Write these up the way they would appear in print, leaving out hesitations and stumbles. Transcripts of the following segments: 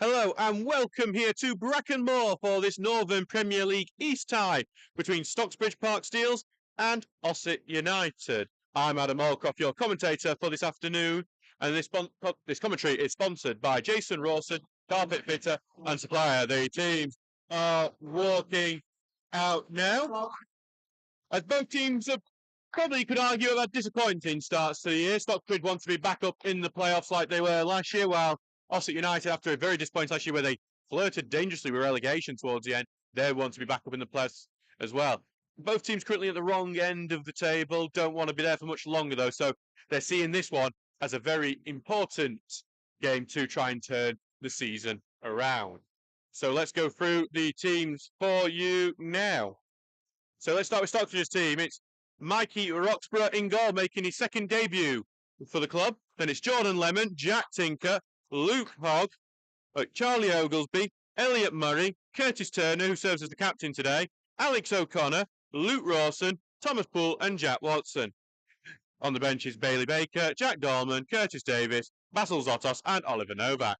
Hello and welcome here to Brackenmore for this Northern Premier League East tie between Stocksbridge Park Steels and Ossett United. I'm Adam Allcroft, your commentator for this afternoon, and this commentary is sponsored by Jason Rawson, carpet fitter and supplier. The teams are walking out now, as both teams have probably could argue about disappointing starts to the year. Stocksbridge want to be back up in the playoffs like they were last year, while Ossett United, after a very disappointing last year where they flirted dangerously with relegation towards the end, they want to be back up in the playoffs as well. Both teams currently at the wrong end of the table, don't want to be there for much longer though, so they're seeing this one as a very important game to try and turn the season around. So let's go through the teams for you now. So let's start with Stocksbridge's team. It's Mikey Roxburgh in goal, making his second debut for the club. Then it's Jordan Lemon, Jack Tinker, Luke Hogg, Charlie Oglesby, Elliot Murray, Curtis Turner, who serves as the captain today, Alex O'Connor, Luke Rawson, Thomas Poole and Jack Watson. On the bench is Bailey Baker, Jack Dahlman, Curtis Davis, Basil Zotos and Oliver Novak.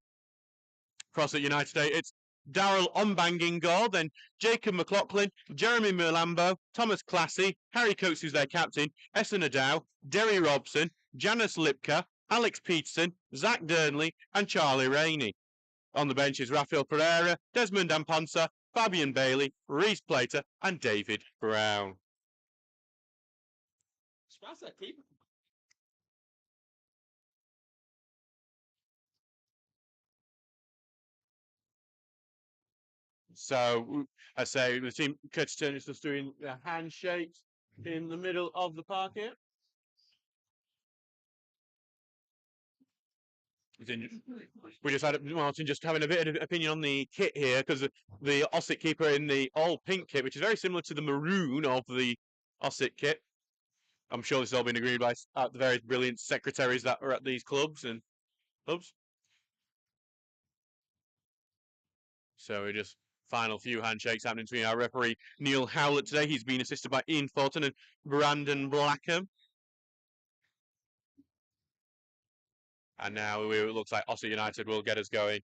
Across at United today, it's Daryl Ombang in goal, then Jacob McLaughlin, Jeremy Merlambo, Thomas Classy, Harry Coates, who's their captain, Essen Adow, Derry Robson, Janice Lipka, Alex Peterson, Zach Durnley and Charlie Rainey. On the bench is Rafael Pereira, Desmond Amponsa, Fabian Bailey, Reece Plater and David Brown. So, I say the team, Curtis Turner is just doing handshakes in the middle of the park here. We just had Martin just having a bit of opinion on the kit here, because the Ossett keeper in the all pink kit, which is very similar to the maroon of the Ossett kit. I'm sure this has all been agreed by the various brilliant secretaries that are at these clubs. So we just final few handshakes happening between our referee Neil Howlett today. He's been assisted by Ian Thornton and Brandon Blackham. And now it looks like Ossett United will get us going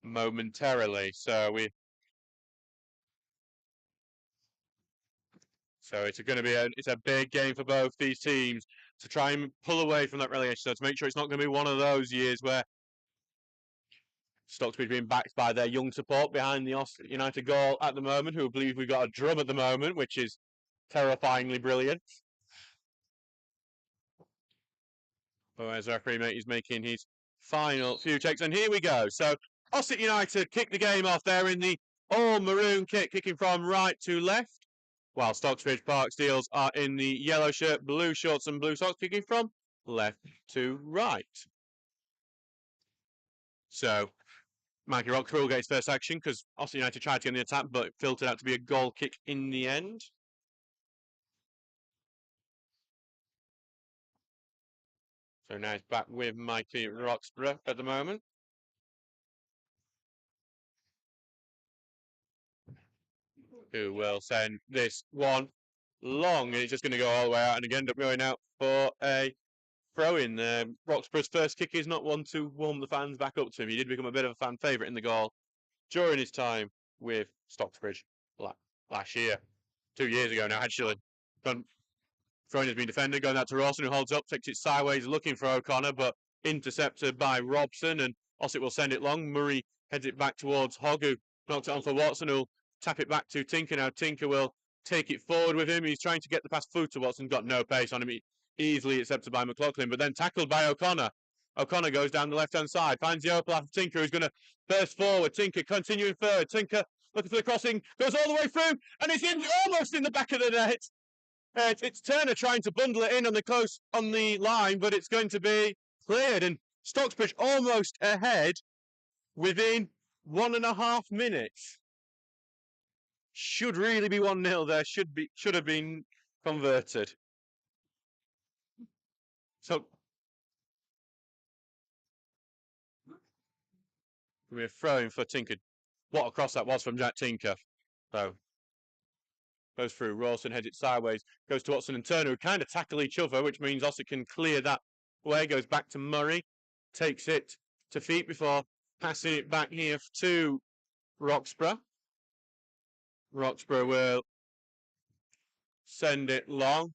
momentarily. So it's going to be a big game for both these teams to try and pull away from that relegation. So to make sure it's not going to be one of those years where Stocksbridge being backed by their young support behind the Ossett United goal at the moment, who believe we've got a drum at the moment, which is terrifyingly brilliant. As referee mate is making his final few checks, and here we go. So Ossett United kick the game off there in the all maroon kit, kicking from right to left, while Stocksbridge Park Steels are in the yellow shirt, blue shorts and blue socks, kicking from left to right. So Mikey Roxburgh will get his first action, because Ossett United tried to get in the attack, but it filtered out to be a goal kick in the end. So now it's back with Mikey Roxburgh at the moment. Who will send this one long, and it's just going to go all the way out and end up going out for a throw-in. Roxburgh's first kick is not one to warm the fans back up to him. He did become a bit of a fan favourite in the goal during his time with Stocksbridge last year. 2 years ago now, actually. Throwing has been defended, going out to Rawson, who holds up, takes it sideways, looking for O'Connor, but intercepted by Robson, and Ossett will send it long. Murray heads it back towards Hogg, who knocked it on for Watson, who'll tap it back to Tinker. Now Tinker will take it forward with him. He's trying to get the pass through to Watson, got no pace on him. Easily accepted by McLaughlin, but then tackled by O'Connor. O'Connor goes down the left-hand side, finds the open path of Tinker, who's going to burst forward. Tinker continuing forward. Tinker looking for the crossing, goes all the way through, and it's almost in the back of the net. It's Turner trying to bundle it in on the line, but it's going to be cleared, and Stocksbridge almost ahead within 1.5 minutes. Should really be 1-0 there. Should have been converted. So we're throwing for Tinker. What a cross that was from Jack Tinker. So goes through. Rawson heads it sideways. Goes to Watson and Turner, who kind of tackle each other, which means Ossett can clear that way. Goes back to Murray. Takes it to feet before Passing it back here to Roxburgh. Roxburgh will send it long.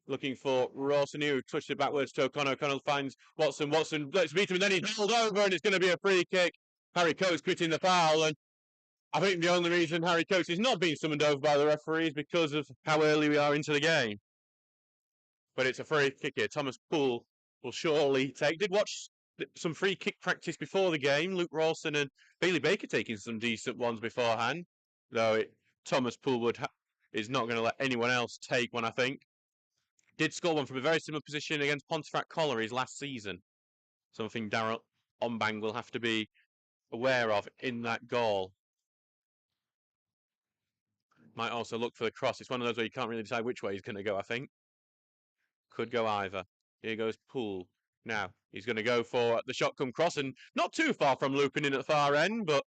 Looking for Rawson, who touched it backwards to O'Connor. O'Connor finds Watson. Watson let's beat him, and then he's held over, and it's going to be a free kick. Harry Coates quitting the foul, and I think the only reason Harry Coates is not being summoned over by the referee is because of how early we are into the game. But it's a free kick here. Thomas Poole will surely take. Did watch some free kick practice before the game. Luke Rawson and Bailey Baker taking some decent ones beforehand. Though Thomas Poole is not going to let anyone else take one, I think. Did score one from a very similar position against Pontefract Collieries last season. Something Darrell Ombang will have to be aware of in that goal. Might also look for the cross. It's one of those where you can't really decide which way he's going to go, I think. Could go either. Here goes Poole. Now, he's going to go for the shot come cross, and not too far from looping in at the far end, but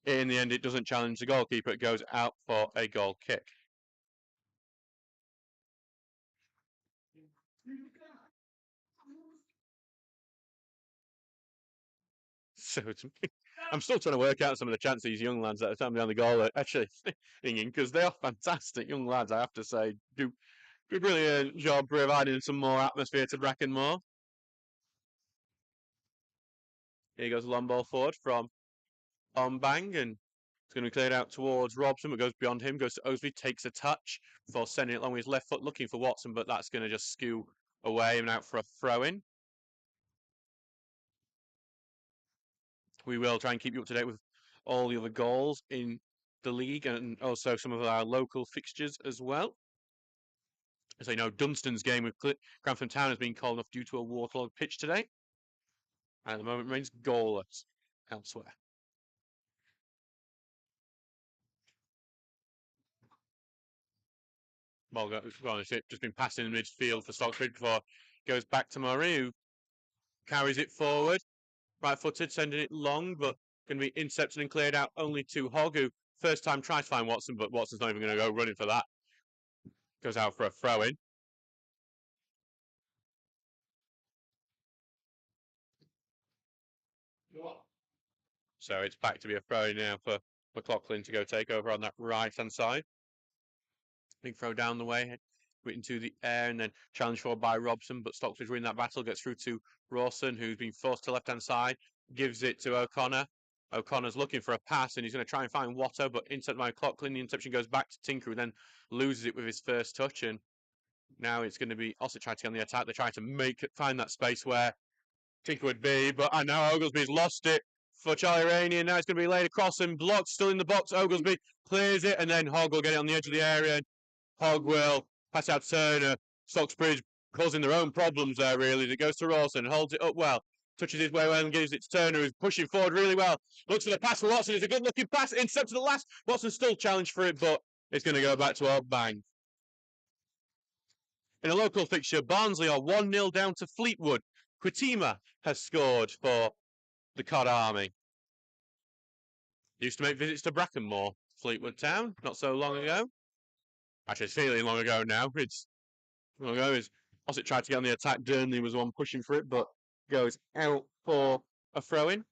in the end it doesn't challenge the goalkeeper. It goes out for a goal kick. So I'm still trying to work out some of the chances these young lads that are standing behind the goal are actually thinking, because they are fantastic young lads, I have to say. Do a brilliant job providing some more atmosphere to Brackenmore. Here goes a long ball forward from Ombang, and it's going to be cleared out towards Robson, but goes beyond him, goes to Osby, takes a touch before sending it along with his left foot, looking for Watson, but that's going to just skew away and out for a throw-in. We will try and keep you up to date with all the other goals in the league and also some of our local fixtures as well. As I know, Dunstan's game with Grantham Town has been called off due to a waterlogged pitch today. And at the moment remains goalless elsewhere. Ball just been passing in midfield for Stocksbridge before it goes back to Murray, who carries it forward. Right-footed, sending it long, but going to be intercepted and cleared out only to Hogg, who first time tries to find Watson, but Watson's not even going to go running for that. Goes out for a throw-in. So it's back to be a throw-in now for McLaughlin to go take over on that right-hand side. Big throw down the way, into the air, and then challenged forward by Robson, but Stocksbridge win that battle, gets through to Rawson, who's been forced to left-hand side, gives it to O'Connor. O'Connor's looking for a pass, and he's going to try and find Watto, but intercepted by McLaughlin. The interception goes back to Tinker, who then loses it with his first touch, and now it's going to be Ossett trying to get on the attack. They're trying to find that space where Tinker would be, but I know Oglesby's lost it for Charlie Rainey, and now it's going to be laid across and blocked, still in the box. Oglesby clears it, and then Hogg will get it on the edge of the area, and Hogg will pass out Turner. Stocksbridge causing their own problems there, really. It goes to Rawson, holds it up well, touches his way well and gives it to Turner, who's pushing forward really well. Looks for the pass for Watson. It's a good-looking pass. Intercept to the last. Watson still challenged for it, but it's going to go back to Ombang. In a local fixture, Barnsley are 1-0 down to Fleetwood. Quitima has scored for the Cod Army. Used to make visits to Brackenmore, Fleetwood Town, not so long ago. Actually, it's feeling long ago now. It's long ago. Ossett tried to get on the attack. Durnley was the one pushing for it, but goes out for a throw-in.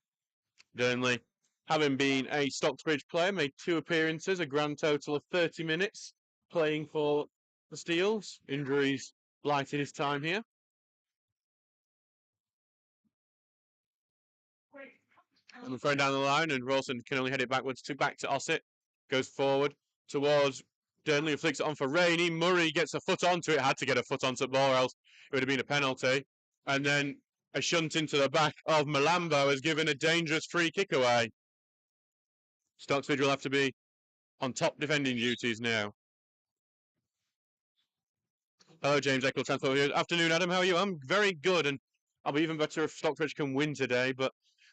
Durnley, having been a Stocksbridge player, made 2 appearances, a grand total of 30 minutes playing for the Steels. Injuries blighted his time here. And we're throwing down the line, and Rawson can only head it backwards back to Ossett. Goes forward towards Durnley, who flicks it on for Rainey. Murray gets a foot onto it. Had to get a foot onto the ball, else it would have been a penalty. And then a shunt into the back of Malambo has given a dangerous free kick away. Stocksbridge will have to be on top defending duties now. Hello, James Eccles. Afternoon, Adam. How are you? I'm very good, and I'll be even better if Stocksbridge can win today. But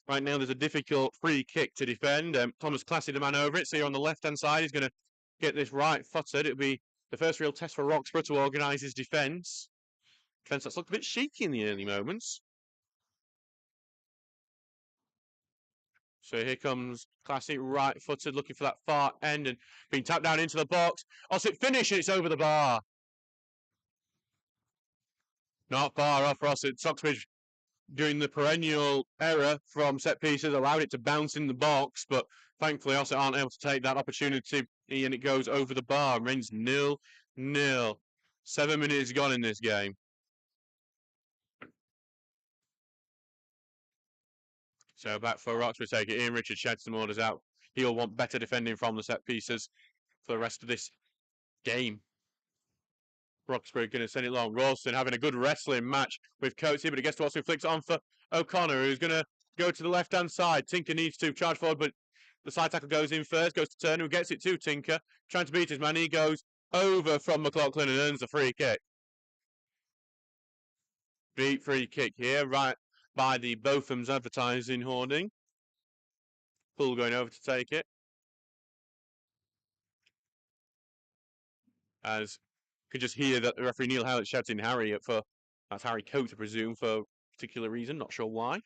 right now, there's a difficult free kick to defend. Thomas Classy, the man over it. So you're on the left-hand side. He's going to get this right-footed. It'll be the first real test for Roxburgh to organise his defence. Defence that's looked a bit shaky in the early moments. So here comes Classy, right-footed, looking for that far end and being tapped down into the box. Ossett finish, and it's over the bar. Not far off Ossett. Stocksbridge doing the perennial error from set pieces, allowed it to bounce in the box, but thankfully Ossett aren't able to take that opportunity, and it goes over the bar. Remains 0-0. 7 minutes gone in this game. So back for Roxburgh take it. Ian Richards sheds some orders out. He'll want better defending from the set pieces for the rest of this game. Roxburgh going to send it long. Ralston having a good wrestling match with Coates here, but it gets to Watson, flicks it on for O'Connor, who's going to go to the left-hand side. Tinker needs to charge forward, but the side tackle goes in first, goes to Turner, who gets it to Tinker, trying to beat his man. He goes over from McLaughlin and earns a free kick. Beat free kick here, right by the Botham's advertising hoarding. Poole going over to take it. As you could just hear that the referee Neil Howlett shouting Harry for, that's Harry Coates, I presume, for a particular reason, not sure why.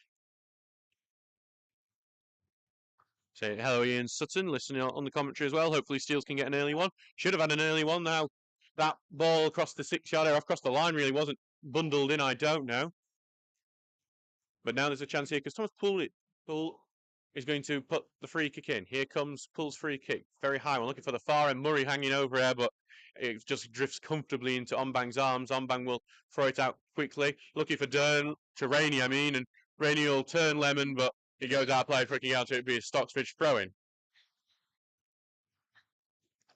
Say hello Ian Sutton, listening on the commentary as well. Hopefully Steels can get an early one. Should have had an early one now. That ball across the 6-yard area, across the line, really wasn't bundled in, I don't know. But now there's a chance here because Thomas Poole is going to put the free kick in. Here comes Poole's free kick. Very high one, looking for the far end. Murray hanging over here, but it just drifts comfortably into Ombang's arms. Ombang will throw it out quickly. Looking for to Rainey, and Rainey will turn Lemon, but he goes out played, freaking out, so it'd be a Stocksbridge throw-in.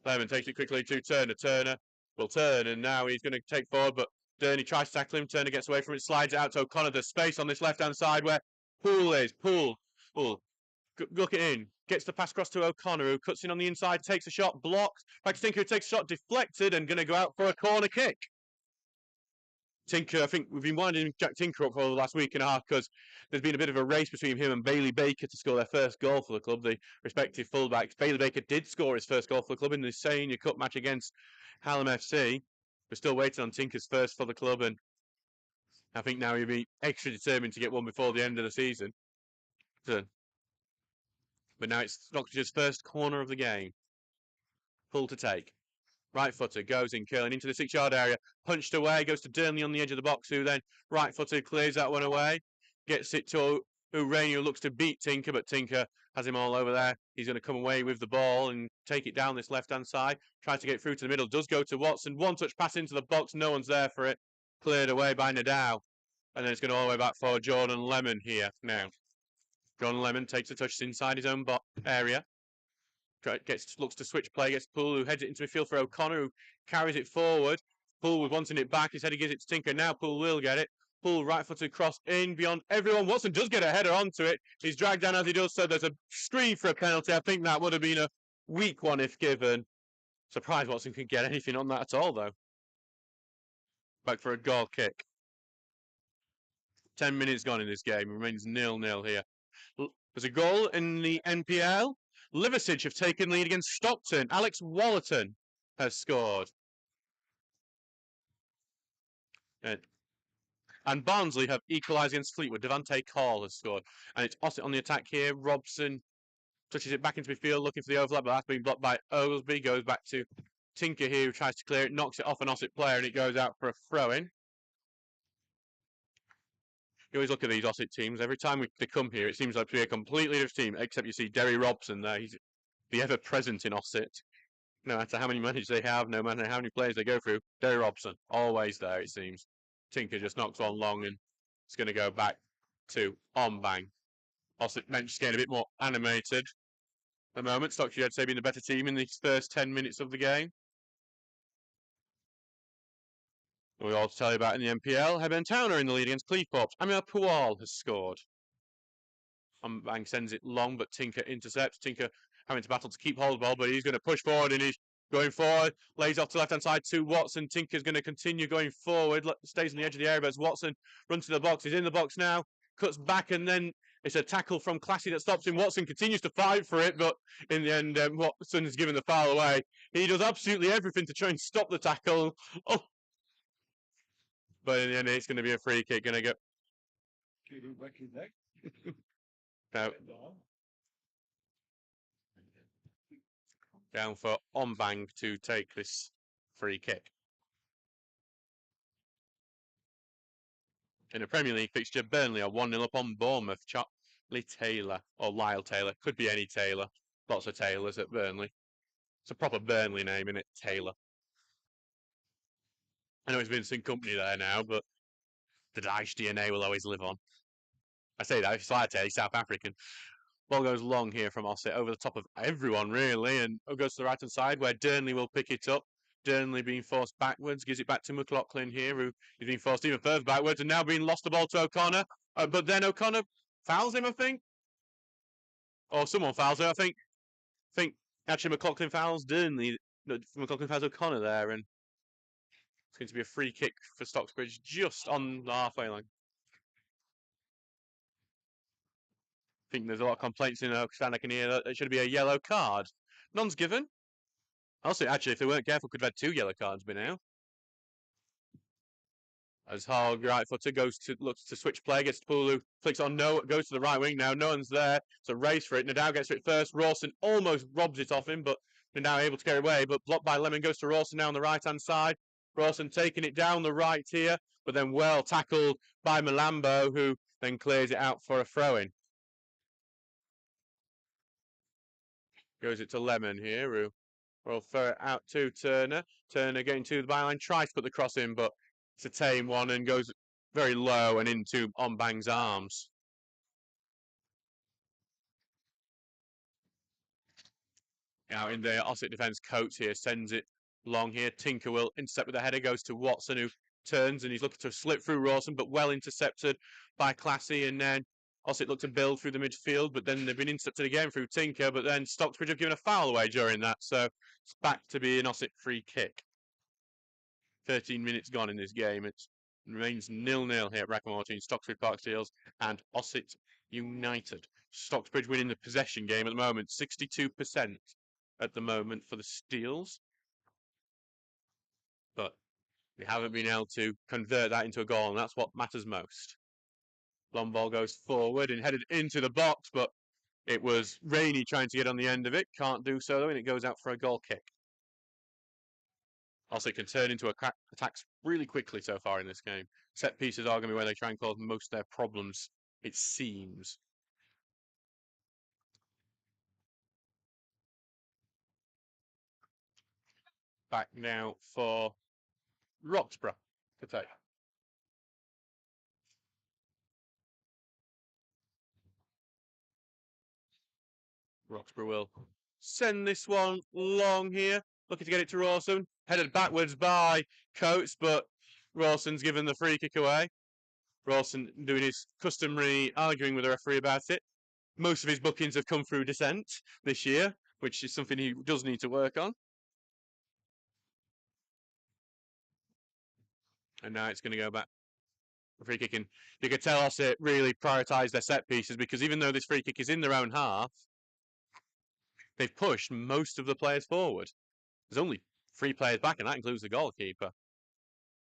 Lemon takes it quickly to Turner. Turner will turn, and now he's going to take forward, but Durney tries to tackle him. Turner gets away from it, slides it out to O'Connor. There's space on this left-hand side where Poole is. Poole. Look it in. Gets the pass across to O'Connor, who cuts in on the inside, takes a shot, blocked. Back to Tinker, who takes a shot, deflected, and going to go out for a corner kick. Tinker, I think we've been winding Jack Tinker up for the last week and a half because there's been a bit of a race between him and Bailey Baker to score their first goal for the club, the respective fullbacks. Bailey Baker did score his first goal for the club in the Senior Cup match against Hallam FC. We're still waiting on Tinker's first for the club, and I think now he'll be extra determined to get one before the end of the season. But now it's Stockbridge's first corner of the game. Pull to take. Right footer goes in, curling into the 6-yard area, punched away, goes to Durnley on the edge of the box, who then right footed clears that one away, gets it to Rainey, who looks to beat Tinker, but Tinker has him all over there. He's going to come away with the ball and take it down this left-hand side, tries to get through to the middle, does go to Watson, one touch pass into the box, no one's there for it, cleared away by Nadal, and then it's going all the way back for Jordan Lemon here now. Jordan Lemon takes a touch inside his own area. Looks to switch play, gets Poole, who heads it into midfield for O'Connor, who carries it forward. Poole was wanting it back, his header gives it to Tinker, now Poole will get it. Poole right-footed cross in beyond everyone. Watson does get a header onto it. He's dragged down as he does so. There's a screen for a penalty. I think that would have been a weak one if given. Surprised Watson could get anything on that at all, though. Back for a goal kick. 10 minutes gone in this game. It remains 0-0 here. There's a goal in the NPL. Liversidge have taken lead against Stockton. Alex Wallerton has scored. And Barnsley have equalised against Fleetwood. Devante Call has scored. And it's Ossett on the attack here. Robson touches it back into midfield, looking for the overlap, but that's been blocked by Oglesby. Goes back to Tinker here, who tries to clear it, knocks it off an Ossett player, and it goes out for a throw-in. You always look at these Ossett teams. Every time they come here, it seems like to be a completely different team, except you see Derry Robson there. He's the ever-present in Ossett. No matter how many managers they have, no matter how many players they go through, Derry Robson, always there, it seems. Tinker just knocks one long, and it's going to go back to Ombang. Ossett bench getting a bit more animated at the moment. Stockbridge, I'd say, being the better team in these first 10 minutes of the game. We all tell you about in the NPL. Hebburn Town are in the lead against Cleethorpes. Amir Pual has scored. Ombang sends it long, but Tinker intercepts. Tinker having to battle to keep hold of the ball, but he's going to push forward, and he's going forward. Lays off to left-hand side to Watson. Tinker's going to continue going forward. Stays on the edge of the area, but as Watson runs to the box, he's in the box now. Cuts back, and then it's a tackle from Classy that stops him. Watson continues to fight for it, but in the end, Watson is given the foul away. He does absolutely everything to try and stop the tackle. Oh. But in the end, it's going to be a free kick. Going to go. No. Down for Ombang to take this free kick. In a Premier League fixture, Burnley are 1-0 up on Bournemouth. Charlie Taylor, or Lyle Taylor, could be any Taylor. Lots of Taylors at Burnley. It's a proper Burnley name, isn't it? Taylor. I know it's Vincent Company there now, but the Dyche DNA will always live on. I say that, if it's Lyle Taylor, he's South African. Ball goes long here from Ossett, over the top of everyone, really, and goes to the right-hand side, where Burnley will pick it up. Burnley being forced backwards, gives it back to McLaughlin here, who is being forced even further backwards, and now being lost the ball to O'Connor. But then O'Connor fouls him, I think. Or someone fouls him, I think. Actually McLaughlin fouls Burnley. No, McLaughlin fouls O'Connor there, and it's going to be a free kick for Stocksbridge just on the halfway line. I think there's a lot of complaints in Ossett. I can hear that it should be a yellow card. None's given. Also, actually, if they weren't careful, could have had 2 yellow cards by now. As Hogg, right footer, looks to switch play, gets to Pulu, flicks on goes to the right wing now. No one's there. It's a race for it. Nadal gets it first. Rawson almost robs it off him, but now able to get away. But blocked by Lemon, goes to Rawson now on the right hand side. Rawson taking it down the right here, but then well tackled by Malambo, who then clears it out for a throw in. Goes it to Lemon here, who will throw it out to Turner. Turner getting to the byline, tries to put the cross in, but it's a tame one and goes very low and into Onbang's arms. Now in the Ossett defence, Coates here sends it long here. Tinker will intercept with the header, goes to Watson, who turns and he's looking to slip through Rawson, but well intercepted by Classy, and then Ossett look to build through the midfield, but then they've been intercepted again through Tinker, but then Stocksbridge have given a foul away during that, so it's back to be an Ossett free kick. 13 minutes gone in this game. It remains 0-0 here at Brackenmore between Stocksbridge Park Steels and Ossett United. Stocksbridge winning the possession game at the moment, 62% at the moment for the Steels. But they haven't been able to convert that into a goal, and that's what matters most. Long ball goes forward and headed into the box, but it was Rainey trying to get on the end of it. Can't do so, though, and it goes out for a goal kick. Also, can turn into attacks really quickly so far in this game. Set pieces are going to be where they try and cause most of their problems, it seems. Back now for Roxburgh to take. Roxburgh will send this one long here. Looking to get it to Rawson. Headed backwards by Coates, but Rawson's given the free kick away. Rawson doing his customary arguing with the referee about it. Most of his bookings have come through dissent this year, which is something he does need to work on. And now it's going to go back. Free kicking. You could tell Ossett really prioritised their set pieces, because even though this free kick is in their own half, they've pushed most of the players forward. There's only 3 players back, and that includes the goalkeeper.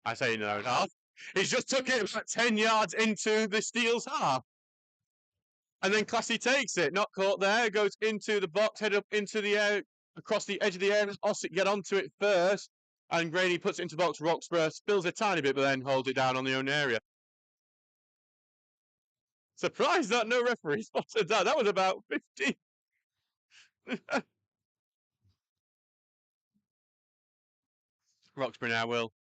I say in their own half. He's just took it about 10 yards into the Steel's half. And then Classy takes it. Not caught there. Goes into the box, head up into the air, across the edge of the air. Ossett get onto it first. And Graney puts it into the box. Roxburgh spills a tiny bit, but then holds it down on their own area. Surprised that no referee spotted that. That was about 50. Roxburgh now will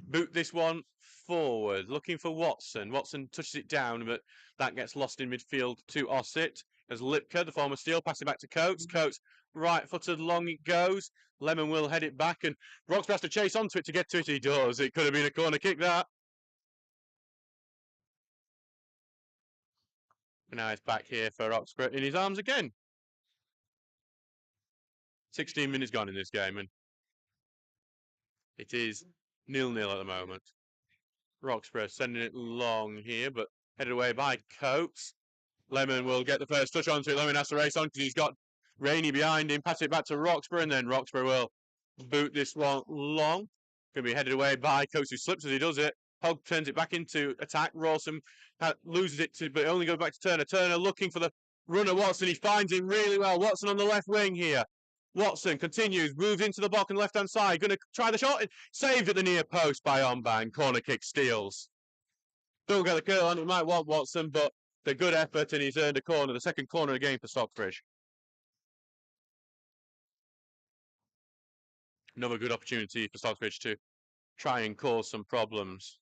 boot this one forward, looking for Watson. Watson touches it down, but that gets lost in midfield to Ossett. As Lipka, the former Steel, passes it back to Coates. Coates right-footed, long it goes. Lemon will head it back, and Roxburgh has to chase onto it to get to it. He does. It could have been a corner kick, that. And now it's back here for Roxburgh in his arms again. 16 minutes gone in this game, and it is 0-0 at the moment. Roxburgh sending it long here, but headed away by Coates. Lemon will get the first touch onto it. Lemon has to race on because he's got Rainey behind him. Pass it back to Roxburgh, and then Roxburgh will boot this one long. Going to be headed away by Coates, who slips as he does it. Hogg turns it back into attack. Rawson loses it, but it only goes back to Turner. Turner looking for the runner Watson. He finds him really well. Watson on the left wing here. Watson continues, moves into the box on the left-hand side. Going to try the shot. Saved at the near post by Onbang. Corner kick Steels. Don't get the curl on. It might want Watson, but the good effort, and he's earned a corner, the second corner of the game for Stocksbridge. Another good opportunity for Stocksbridge to try and cause some problems.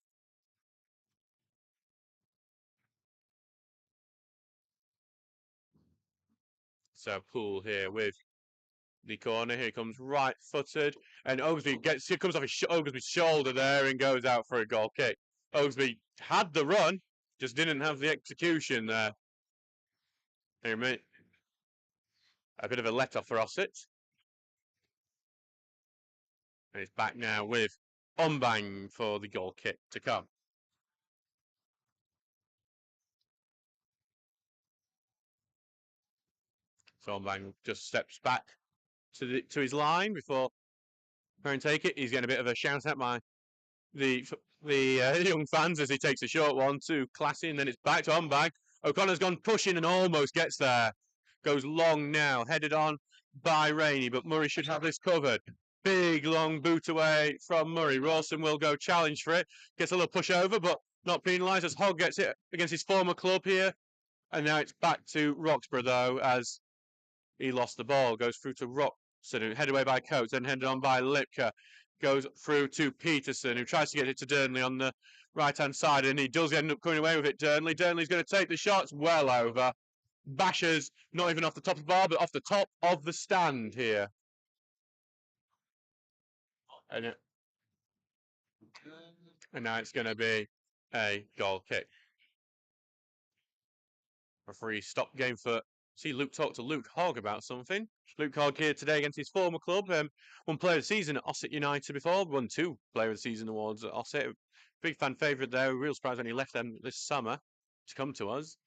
So Poole here with the corner. Here comes right-footed, and Oglesby comes off Oglesby's shoulder there and goes out for a goal kick. Oglesby had the run, just didn't have the execution there. Here, mate. A bit of a let-off for Ossett. And it's back now with Ombang for the goal kick to come. So Ombang just steps back to his line before trying to take it. He's getting a bit of a shout at the young fans as he takes a short one, too classy, and then it's back to Ombang. O'Connor's gone pushing and almost gets there. Goes long now, headed on by Rainey, but Murray should have this covered. Big long boot away from Murray. Rawson will go challenge for it. Gets a little push over, but not penalised as Hogg gets it against his former club here. And now it's back to Roxburgh, though, as he lost the ball. Goes through to Roxon, headed away by Coates, then headed on by Lipka. Goes through to Peterson, who tries to get it to Durnley on the right-hand side, and he does end up coming away with it, Durnley. Durnley's going to take the shots well over. Bashers, not even off the top of the bar, but off the top of the stand here. And now it's going to be a goal kick. Referee stop game for... See Luke talk to Luke Hogg about something. Luke Hogg here today against his former club. Won Player of the Season at Ossett United before. Won 2 Player of the Season awards at Ossett. Big fan favourite there. Real surprised when he left them this summer to come to us.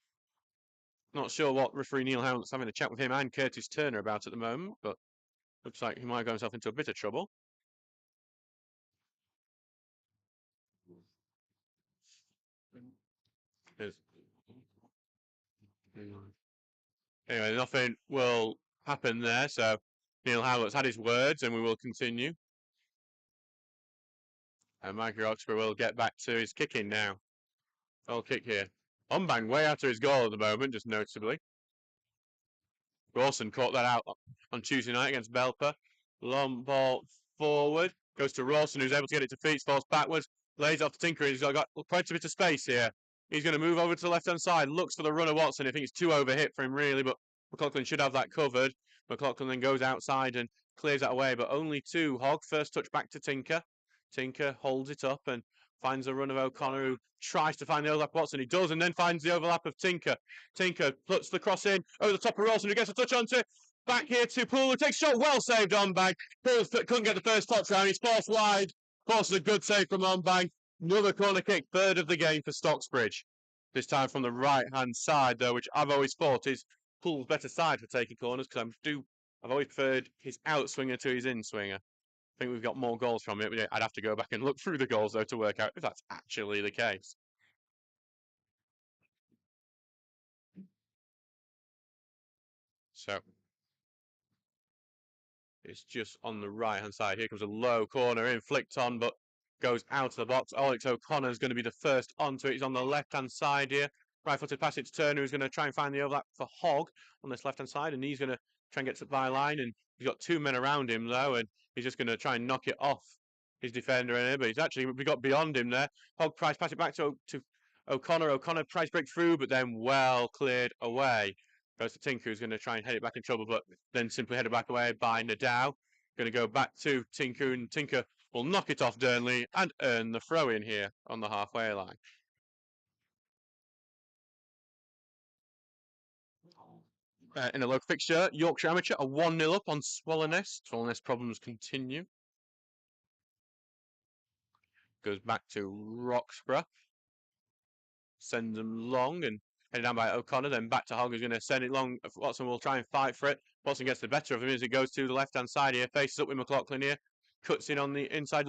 Not sure what referee Neil Howlett's having a chat with him and Curtis Turner about at the moment, but looks like he might have got himself into a bit of trouble. Anyway, nothing will happen there, so Neil Howlett's had his words and we will continue. And Mikey Roxburgh will get back to his kicking now. Goal kick here. Ombang way after his goal at the moment, just noticeably. Rawson caught that out on Tuesday night against Belper. Long ball forward. Goes to Rawson, who's able to get it to feet, falls backwards. Lays off to Tinker. He's got quite a bit of space here. He's going to move over to the left-hand side. Looks for the runner Watson. I think it's too overhit for him, really, but McLaughlin should have that covered. McLaughlin then goes outside and clears that away, but only 2. Hogg, first touch back to Tinker. Tinker holds it up and finds a run of O'Connor, who tries to find the overlap of Watson. He does, and then finds the overlap of Tinker. Tinker puts the cross in over the top of Rawson, who gets a touch onto it. Back here to Poole, who takes a shot, well saved Ombang. Poole couldn't get the first touch round. He's forced wide. Forces a good save from Ombang. Another corner kick, third of the game for Stocksbridge. This time from the right-hand side, though, which I've always thought is Poole's better side for taking corners, because I've always preferred his outswinger to his inswinger. I think we've got more goals from it. I'd have to go back and look through the goals, though, to work out if that's actually the case. So it's just on the right-hand side. Here comes a low corner in, flicked on, but goes out of the box. Alex O'Connor is going to be the first onto it. He's on the left-hand side here. Right-footed pass it to Turner, who's going to try and find the overlap for Hogg on this left-hand side, and he's going to try and get to the byline, and he's got 2 men around him, though, and he's just going to try and knock it off his defender in here, but we got beyond him there. Hogg tries to pass it back to O'Connor. O'Connor tries to break through, but then well cleared away. Goes to Tinker, who's going to try and head it back in trouble, but then simply headed back away by Nadal. Going to go back to Tinker, and Tinker will knock it off Durnley and earn the throw-in here on the halfway line. In a local fixture, Yorkshire Amateur are 1-0 up on Swallownest. Swallownest problems continue. Goes back to Roxburgh. Sends them long and headed down by O'Connor, then back to Hogg, who's going to send it long. Watson will try and fight for it. Watson gets the better of him as he goes to the left-hand side here, faces up with McLaughlin here. Cuts in on the inside,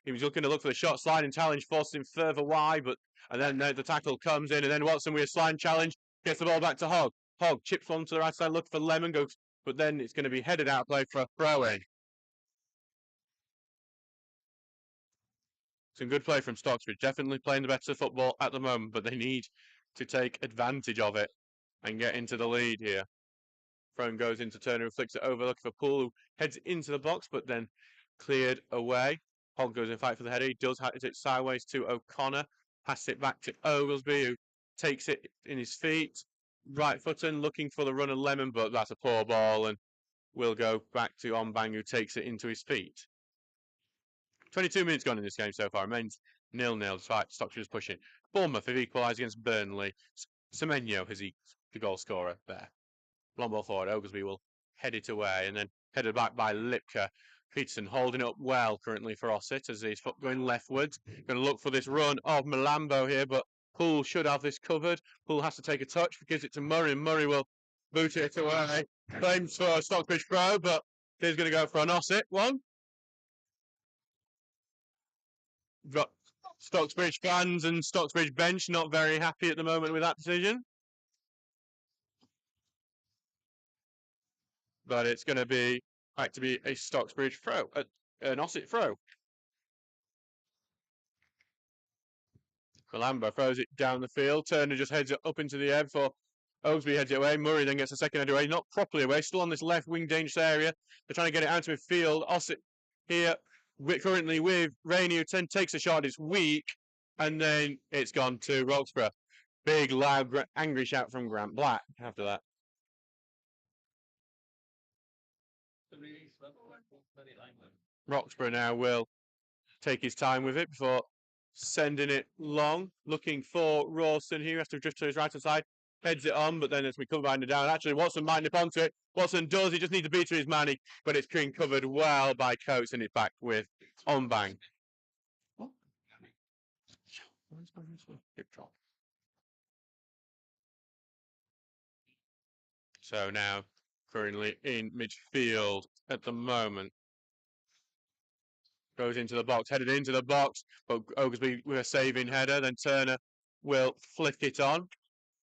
he was looking to look for the shot, sliding challenge, forces him further wide, and then the tackle comes in, and then Watson with a sliding challenge, gets the ball back to Hogg. Hogg chips one to the right side, looking for Lemon, but then it's going to be headed out of play for a throw-in. Some good play from Stocksbridge. Definitely playing the better football at the moment, but they need to take advantage of it and get into the lead here. Thrown goes into Turner, who flicks it over, looking for Poole, who heads into the box, but then cleared away. Hogg goes in fight for the header. He does hit it sideways to O'Connor. Passes it back to Oglesby, who takes it in his feet. Right footing, looking for the run of Lemon, but that's a poor ball and will go back to Onbang, who takes it into his feet. 22 minutes gone in this game so far. Remains 0-0 despite Stocksbridge pushing. Bournemouth have equalised against Burnley. Semenyo has the goal scorer there. Long ball forward. Oglesby will head it away and then headed back by Lipka. Peterson holding it up well currently for Ossett as his foot going leftwards. Going to look for this run of Malambo here, but Poole should have this covered. Poole has to take a touch, gives it to Murray, and Murray will boot it away. Claims for Stockbridge throw, but he's going to go for an Ossett one. We've got Stocksbridge fans and Stocksbridge bench not very happy at the moment with that decision. But it's going to be back to be a Stocksbridge throw, an Ossett throw. Malambo throws it down the field. Turner just heads it up into the air before Oglesby heads it away. Murray then gets a second head away, not properly away, still on this left wing dangerous area. They're trying to get it out to midfield. Ossett here currently with Rainey, who takes a shot, it's weak, and then it's gone to Roxburgh. Big, loud, angry shout from Grant Black after that. Roxburgh now will take his time with it before sending it long, looking for Rawson here. He has to drift to his right hand side, heads it on, but then as we come behind it down, actually Watson might nip onto it. Watson does, he just needs to beat to his man, but it's being covered well by Coates and it's back with Onbang. So now currently in midfield at the moment. Goes into the box, headed into the box, but Oglesby with a saving header. Then Turner will flick it on.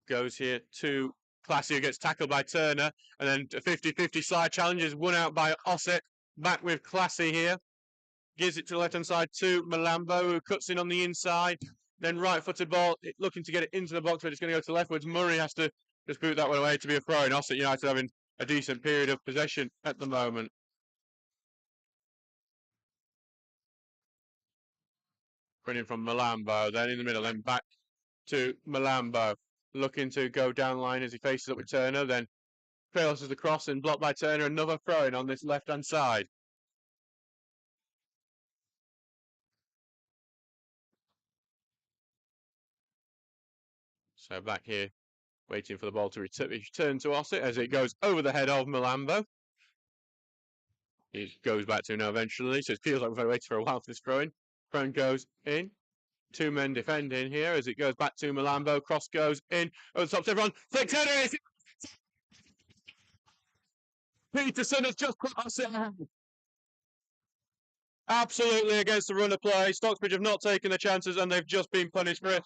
Goes here to Classy, who gets tackled by Turner. And then a 50-50 slide challenge is won out by Ossett. Back with Classy here. Gives it to the left-hand side to Malambo, who cuts in on the inside. Then right-footed ball, looking to get it into the box, but it's going to go to leftwards. Murray has to just boot that one away to be a throw. And Ossett United having a decent period of possession at the moment. Running from Malambo, then in the middle, then back to Malambo, looking to go down line as he faces up with Turner, then fails the cross and blocked by Turner. Another throw-in on this left-hand side. So back here, waiting for the ball to return to Ossett as it goes over the head of Malambo. It goes back to him now eventually, so it feels like we've waited for a while for this throw-in. Throw-in goes in. Two men defending here as it goes back to Malambo. Cross goes in. Over the top to everyone. Flick Turner! Peterson has just put us in. Absolutely against the run of play. Stocksbridge have not taken the chances and they've just been punished for it.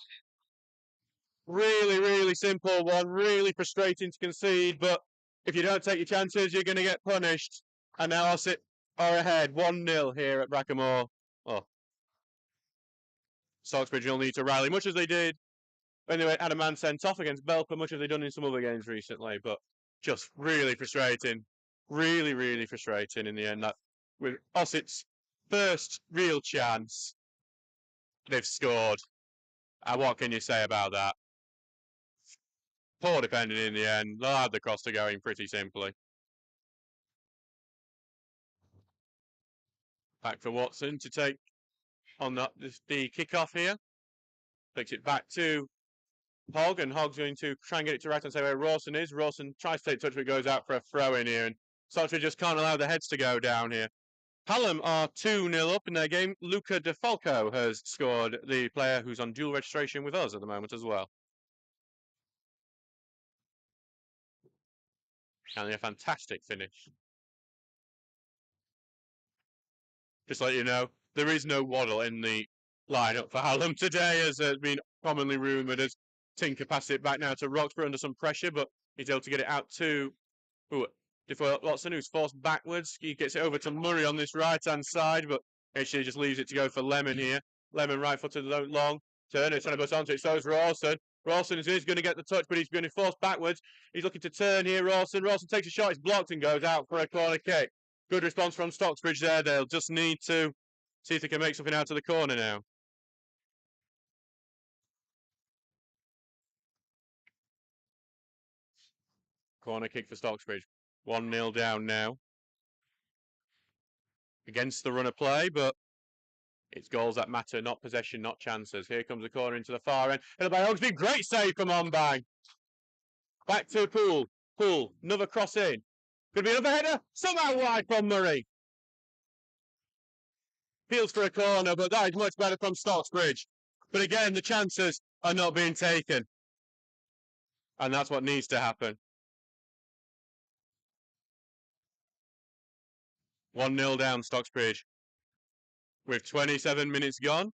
Really, really simple one. Really frustrating to concede, but if you don't take your chances, you're going to get punished. And now Ossett are ahead 1-0 here at Brackenmore. Oh. Stocksbridge will need to rally, much as they did when they had a man sent off against Belper, much as they've done in some other games recently, but just really frustrating. Really, really frustrating in the end. That with Ossett's first real chance, they've scored. What can you say about that? Poor defending in the end. They'll have the cross to go in pretty simply. Back for Watson to take on the kick-off here. Takes it back to Hogg, and Hogg's going to try and get it to right and say where Rawson is. Rawson tries to take touch, but goes out for a throw in here, and Stocksbridge just can't allow the heads to go down here. Hallam are 2-0 up in their game. Luca De Falco has scored, the player who's on dual registration with us at the moment as well. And a fantastic finish. Just to let you know, there is no Waddle in the lineup for Hallam today, as has been commonly rumoured, as Tinker passes it back now to Roxburgh under some pressure, but he's able to get it out to Watson, who's forced backwards. He gets it over to Murray on this right-hand side, but actually just leaves it to go for Lemon here. Lemon right-footed long. Turner trying to bust onto it. So is Rawson. Rawson is going to get the touch, but he's going to force backwards. He's looking to turn here, Rawson. Rawson takes a shot. It's blocked and goes out for a corner kick. Good response from Stocksbridge there. They'll just need to see if they can make something out of the corner now. Corner kick for Stocksbridge. 1-0 down now. Against the run of play, but it's goals that matter, not possession, not chances. Here comes the corner into the far end. Headed by Ogsby. Great save from Onbang. Back to Poole. Poole. Another cross in. Could be another header. Somehow wide from Murray. Peels for a corner, but that is much better from Stocksbridge. But again, the chances are not being taken. And that's what needs to happen. 1-0 down, Stocksbridge. With 27 minutes gone.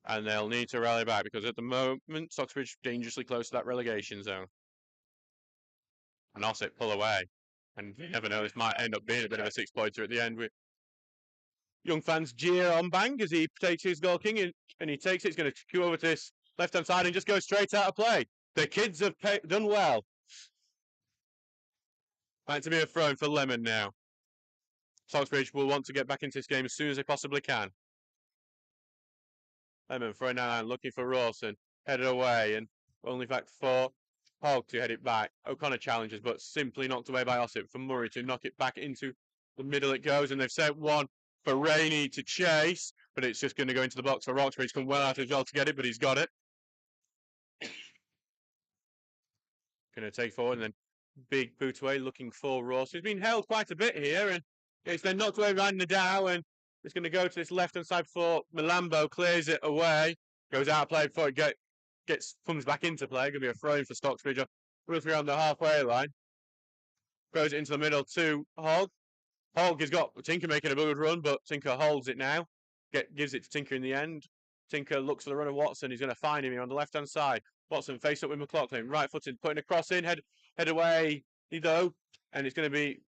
And they'll need to rally back because at the moment, Stocksbridge dangerously close to that relegation zone. And Ossett pull away. And you never know, this might end up being a bit of a six-pointer at the end. With young fans jeer on Bang as he takes his goal king and he takes it. He's going to go over to this left-hand side and just go straight out of play. The kids have done well. Back to be a throw for Lemon now. Stocksbridge will want to get back into this game as soon as they possibly can. Lemon throwing down, looking for Rawson. Headed away and only back for Hogg to head it back. O'Connor challenges, but simply knocked away by Ossett. For Murray to knock it back into the middle it goes, and they've sent one for Rainey to chase, but it's just going to go into the box for Roxbury. He's come well out as well to get it, but he's got it. Going to take forward, and then big boot away, looking for Ross. He's been held quite a bit here, and it's then knocked away by Nadal, and it's going to go to this left-hand side for Malambo, clears it away, goes out of play before it comes back into play. Going to be a throw-in for Stocksbridge. Roughly around the halfway line. Goes it into the middle to Hogg. Hogg has got Tinker making a good run, but Tinker holds it now. Gives it to Tinker in the end. Tinker looks for the run of Watson. He's going to find him here on the left-hand side. Watson face up with McLaughlin. Right-footed, putting a cross in. Head away, though. And it's going to be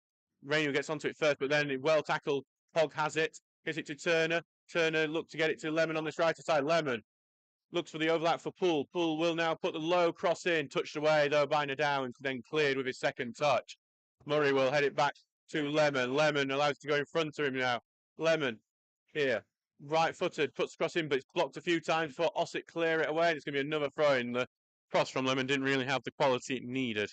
Rainey who gets onto it first, but then well tackled. Hogg has it. Gives it to Turner. Turner looks to get it to Lemon on this right-hand side. Lemon looks for the overlap for Poole. Poole will now put the low cross in. Touched away, though, by Nadal, and then cleared with his second touch. Murray will head it back to Lemon. Lemon allows to go in front of him now. Lemon here. Right-footed, puts the cross in, but it's blocked a few times before Ossett clear it away. And it's going to be another throw in. The cross from Lemon didn't really have the quality it needed.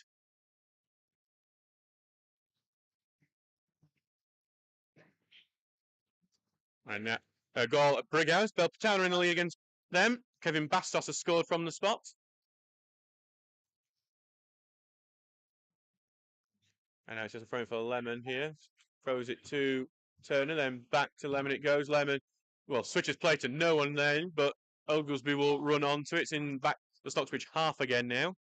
And a goal at Brighouse. Belpatowner in the league against them. Kevin Bastos has scored from the spot. And now it's just a throw for Lemon here. Throws it to Turner, then back to Lemon it goes. Lemon, well, switches play to no one then, but Oglesby will run on to it. It's in back the Stocksbridge half again now.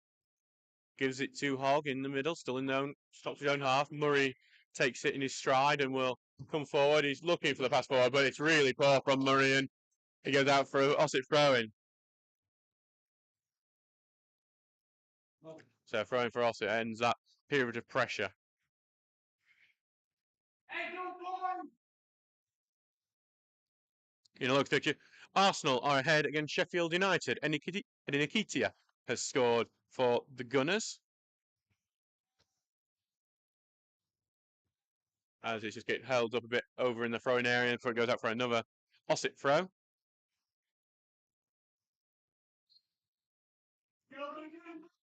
Gives it to Hogg in the middle, still in the Stocksbridge own half. Murray takes it in his stride and will come forward. He's looking for the pass forward, but it's really poor from Murray, and he goes out for Ossett throwing. So throwing for Ossett ends that period of pressure. In a look picture, Arsenal are ahead against Sheffield United. Enikitia has scored for the Gunners. As it's just getting held up a bit over in the throwing area before it goes out for another Ossett throw.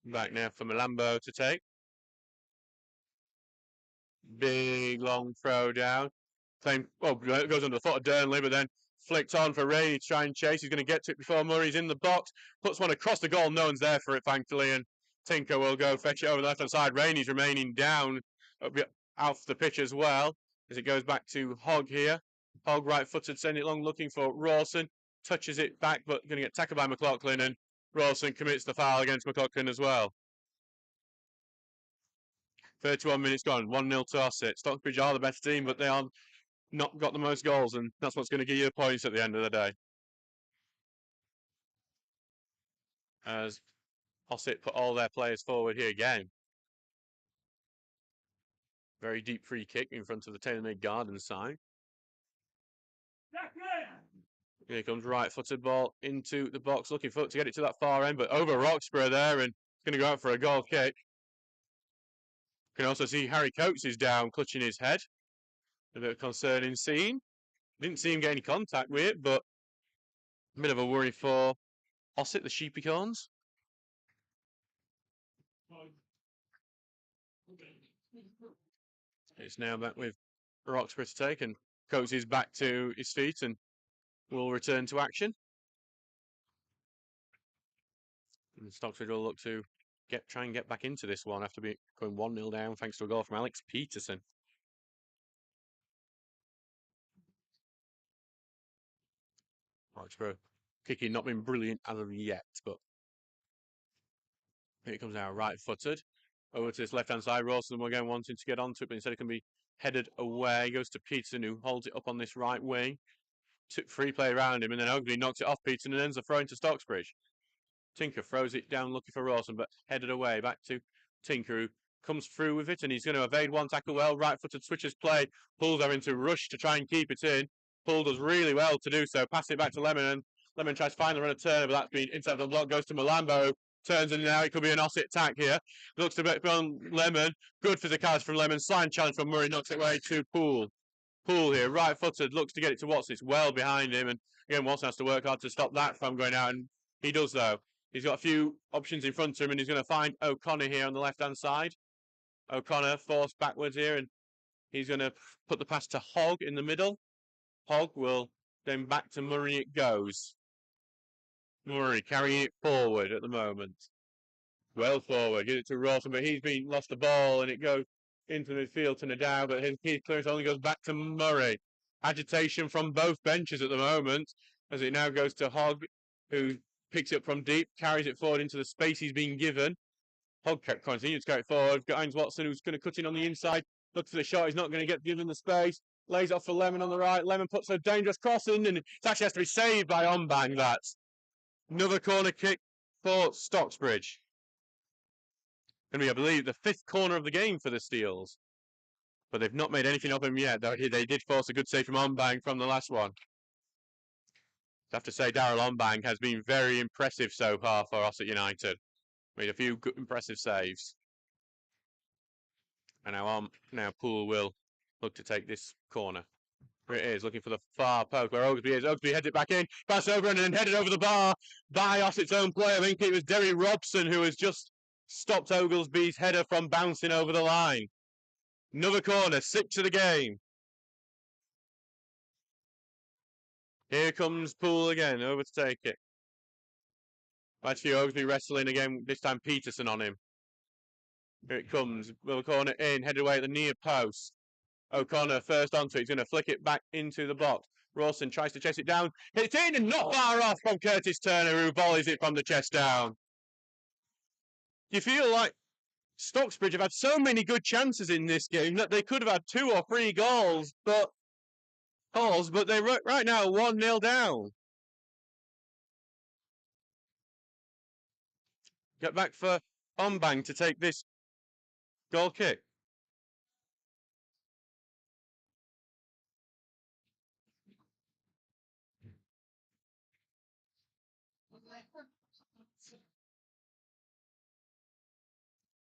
Back now for Malambo to take. Big long throw down. It goes under the foot of Durnley, but then flicked on for Rainey to try and chase. He's going to get to it before Murray's in the box. Puts one across the goal. No one's there for it, thankfully. And Tinker will go fetch it over the left-hand side. Rainey's remaining down off the pitch as well. As it goes back to Hogg here. Hogg right-footed, sending it long, looking for Rawson. Touches it back, but going to get tackled by McLaughlin. And Rawson commits the foul against McLaughlin as well. 31 minutes gone. 1-0 to Ossett. Stocksbridge are the best team, but they are not got the most goals, and that's what's going to give you the points at the end of the day. As Ossett put all their players forward here again. Very deep free kick in front of the tailor-made garden sign. Here comes right-footed ball into the box, looking for to get it to that far end, but over Roxburgh there, and it's going to go out for a goal kick. You can also see Harry Coates is down, clutching his head. A bit of concerning scene. Didn't see him get any contact with it, but a bit of a worry for Ossett, the Sheepycorns. It's now back with Roxburgh to take, and Coates is back to his feet and will return to action. And Stocksbridge will look to try and get back into this one after going 1-0 down thanks to a goal from Alex Peterson. Roxburgh kicking not been brilliant as of yet, but here it comes now, right-footed. Over to this left-hand side, Rawson again wanting to get onto it, but instead it can be headed away. Goes to Peterson, who holds it up on this right wing. Took free play around him, and then Oakley knocks it off Peterson and ends the throw into Stocksbridge. Tinker throws it down looking for Rawson, but headed away back to Tinker, who comes through with it, and he's going to evade one tackle well. Right-footed switches play. Pool's having to rush to try and keep it in. Pool does really well to do so. Pass it back to Lemon, and Lemon tries to finally run a turn, but that's been inside the block. Goes to Malambo. Turns, and now it could be an Ossett attack here. Looks to be on Lemon. Good physicality from Lemon. Slime challenge from Murray. Knocks it away to Pool. Pool here, right-footed. Looks to get it to Watson. It's well behind him. And again, Watson has to work hard to stop that from going out. And he does, though. He's got a few options in front of him. And he's going to find O'Connor here on the left-hand side. O'Connor forced backwards here. And he's going to put the pass to Hogg in the middle. Hogg will then back to Murray it goes. Murray carrying it forward at the moment. Well forward, get it to Rawson, but he's lost the ball and it goes into midfield to Nadal, but his key clearance only goes back to Murray. Agitation from both benches at the moment as it now goes to Hogg, who picks it up from deep, carries it forward into the space he's been given. Hogg continues to carry it forward, finds Watson, who's going to cut in on the inside, looks for the shot, he's not going to get given the space, lays off for Lemon on the right, Lemon puts a dangerous cross in, and it actually has to be saved by Ombang, that. Another corner kick for Stocksbridge. Going to be, I believe, the 5th corner of the game for the Steels. But they've not made anything of him yet. They did force a good save from Ombang from the last one. I have to say, Darryl Ombang has been very impressive so far for Ossett United. Made a few good, impressive saves. And now Poole will look to take this corner. Here it is, looking for the far post where Oglesby is. Oglesby heads it back in, pass over and then headed over the bar by Ossett's own player. I think it was Derry Robson who has just stopped Oglesby's header from bouncing over the line. Another corner, 6th of the game. Here comes Poole again, over to take it. Actually, Oglesby wrestling again, this time Peterson on him. Here it comes, little corner in, headed away at the near post. O'Connor first onto it, he's going to flick it back into the box. Rawson tries to chase it down, hits it in and not far off from Curtis Turner, who volleys it from the chest down. You feel like Stocksbridge have had so many good chances in this game that they could have had 2 or 3 goals, but they're right now 1-0 down. Get back for Ombang to take this goal kick.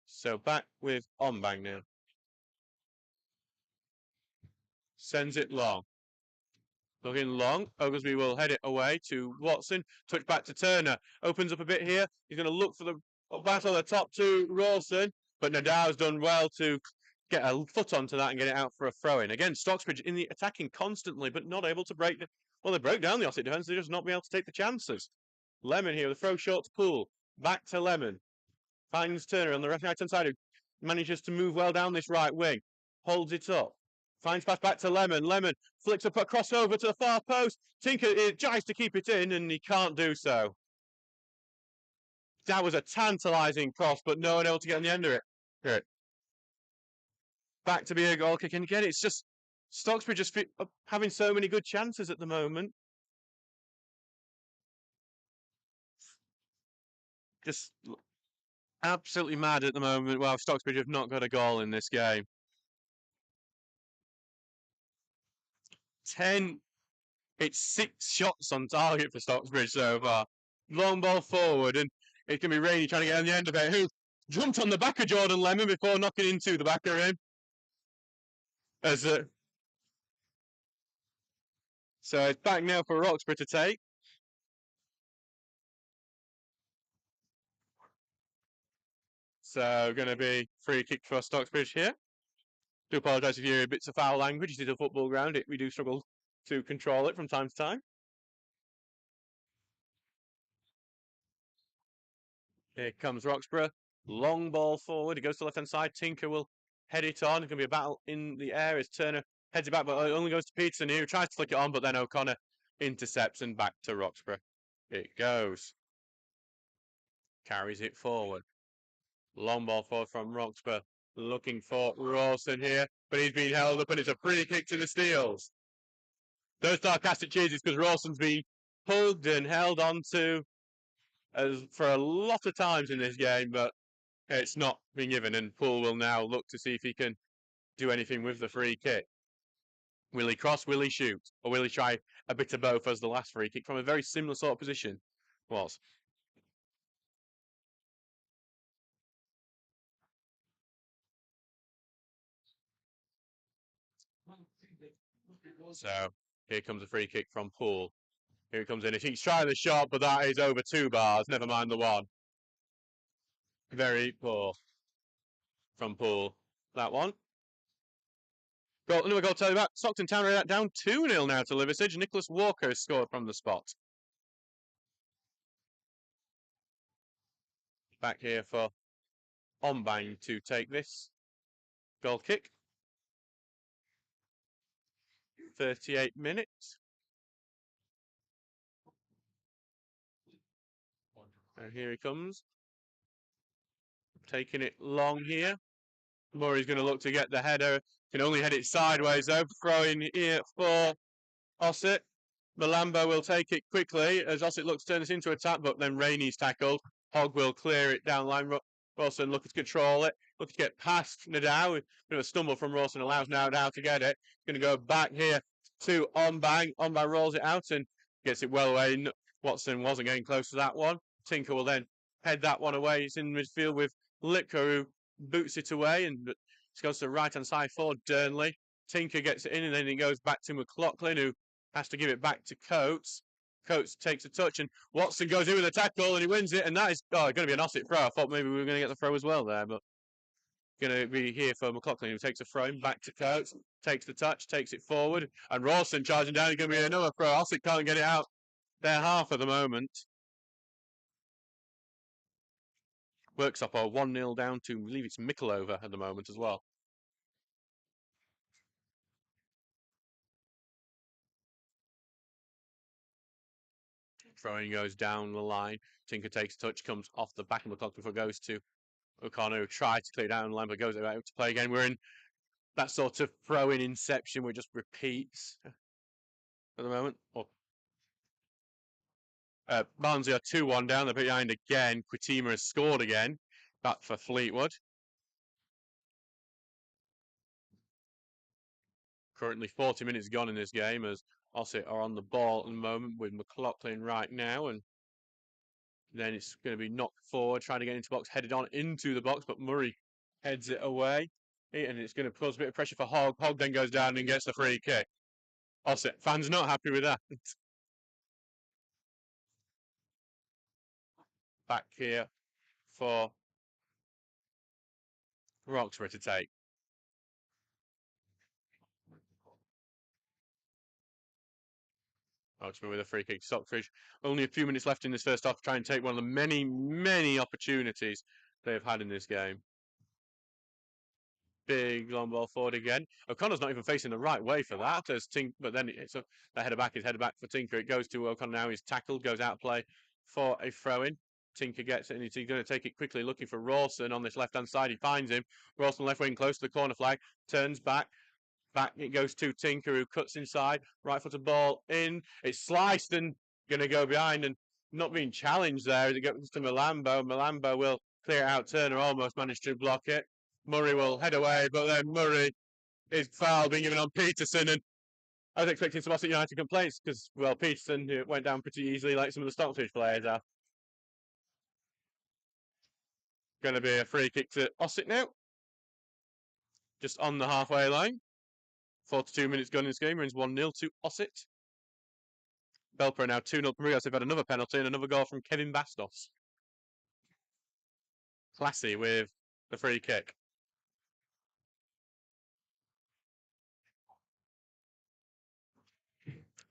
So back with Ombang now. Sends it long. Looking long. Oglesby will head it away to Watson. Touch back to Turner. Opens up a bit here. He's going to look for the battle the top to Rawson. But Nadal's done well to get a foot onto that and get it out for a throw-in. Again, Stocksbridge in the attacking constantly, but not able to break well, they broke down the Ossett defence. They're just not be able to take the chances. Lemon here, the throw short to Poole. Back to Lemon. Finds Turner on the right-hand side, who manages to move well down this right wing. Holds it up. Finds pass back to Lemon. Lemon flicks up a crossover to the far post. Tinker tries to keep it in, and he can't do so. That was a tantalising cross, but no one able to get on the end of it. Good. Back to be a goal kick, and again, it's just Stocksbridge just having so many good chances at the moment. Just absolutely mad at the moment. Well, Stocksbridge have not got a goal in this game. 10 It's 6 shots on target for Stocksbridge so far. Long ball forward, and it's going to be Rainey trying to get on the end of it, who jumped on the back of Jordan Lemon before knocking into the back of him. So it's back now for Roxburgh to take. So going to be free kick for Stocksbridge here. Do apologise if you hear bits of foul language. This is a football ground. We do struggle to control it from time to time. Here comes Roxburgh. Long ball forward. It goes to the left-hand side. Tinker will head it on. It's going to be a battle in the air as Turner heads it back, but it only goes to Peterson here. He tries to flick it on, but then O'Connor intercepts and back to Roxburgh. It goes. Carries it forward. Long ball forward from Roxburgh. Looking for Rawson here, but he's been held up and it's a free kick to the Steels. Those sarcastic cheers because Rawson's been pulled and held on to for a lot of times in this game, but it's not been given, and Poole will now look to see if he can do anything with the free kick. Will he cross? Will he shoot? Or will he try a bit of both as the last free kick from a very similar sort of position was? So here comes a free kick from Poole. Here it comes in. He's trying the shot, but that is over 2 bars. Never mind the one. Very poor from Poole. That one. Another goal to tell you about. Stockton Town are down 2-0 now to Liversedge. Nicholas Walker has scored from the spot. Back here for Ombang to take this goal kick. 38 minutes. And here he comes. Taking it long here. Murray's going to look to get the header. Can only head it sideways though. Throwing here for Ossett. Malambo will take it quickly as Ossett looks to turn this into attack, but then Rainey's tackled. Hogg will clear it down line. Rawson looking to control it. Looking to get past Nadal. A bit of a stumble from Rawson allows Nadal to get it. Going to go back here to Ombang. Ombang rolls it out and gets it well away. Watson wasn't getting close to that one. Tinker will then head that one away. It's in midfield with Lipker who boots it away and it goes to the right hand side for Durnley. Tinker gets it in and then it goes back to McLaughlin who has to give it back to Coates. Coates takes a touch and Watson goes in with a tackle and he wins it, and that is going to be an Ossett throw. I thought maybe we were going to get the throw as well there, but going to be here for McLaughlin who takes a throw back to Coates, takes the touch, takes it forward, and Rawson charging down. It's going to be another throw. Ossett can't get it out their half at the moment. Worksop are 1-0 down to, I believe it's Micklover at the moment as well. Throwing goes down the line. Tinker takes a touch, comes off the back of McLaughlin before it goes to O'Connor, who tried to clear down the line, but goes out to play again. We're in that sort of throw-in inception where it just repeats at the moment. Barnsley are 2-1 down. They're behind again. Quitima has scored again. Back for Fleetwood. Currently 40 minutes gone in this game as Ossett are on the ball at the moment with McLaughlin right now, and then it's going to be knocked forward, trying to get into the box, headed on into the box, but Murray heads it away, and it's going to cause a bit of pressure for Hogg. Hogg then goes down and gets the free kick. Ossett fans not happy with that. Back here for Roxburgh to take. Roxburgh with a free kick. Stockbridge only a few minutes left in this first half to try and take one of the many, many opportunities they have had in this game. Big long ball forward again. O'Connor's not even facing the right way for that. But then it's the header back is headed back for Tinker. It goes to O'Connor now. He's tackled, goes out of play for a throw-in. Tinker gets it and he's going to take it quickly, looking for Rawson on this left-hand side. He finds him. Rawson left wing close to the corner flag, turns back. Back it goes to Tinker, who cuts inside. Right footed ball in. It's sliced and going to go behind and not being challenged there. It goes to Malambo. Malambo will clear it out. Turner almost managed to block it. Murray will head away, but then Murray is foul being given on Peterson, and I was expecting some Ossett United complaints because, well, Peterson went down pretty easily like some of the Stocksbridge players are. Going to be a free kick to Ossett now. Just on the halfway line. 42 minutes gone in this game. Runs 1-0 to Ossett. Belper now 2-0 from Rios. They've had another penalty and another goal from Kevin Bastos. Classy with the free kick.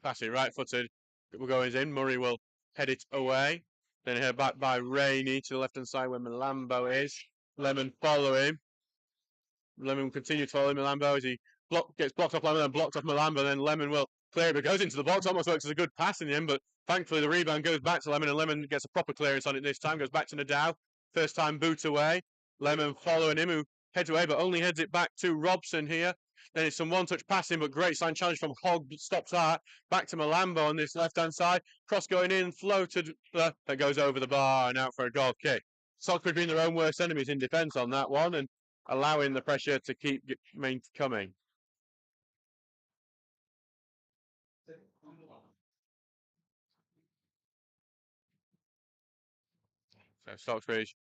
Classy, right-footed. We're going in. Murray will head it away. Then head back by Rainey to the left-hand side where Malambo is. Lemon follow him. Lemon will continue to follow Malambo as he gets blocked off Lemon and blocked off Malambo. Then Lemon will clear it, but goes into the box. Almost looks as a good pass in the end, but thankfully the rebound goes back to Lemon and Lemon gets a proper clearance on it this time. Goes back to Nadal. First time boot away. Lemon following him, who heads away, but only heads it back to Robson here. Then it's some one-touch passing, but great sign challenge from Hogg. Stops that. Back to Malambo on this left-hand side. Cross going in, floated. That goes over the bar and out for a goal kick. Stockbridge being their own worst enemies in defence on that one and allowing the pressure to keep coming. So Stocksbridge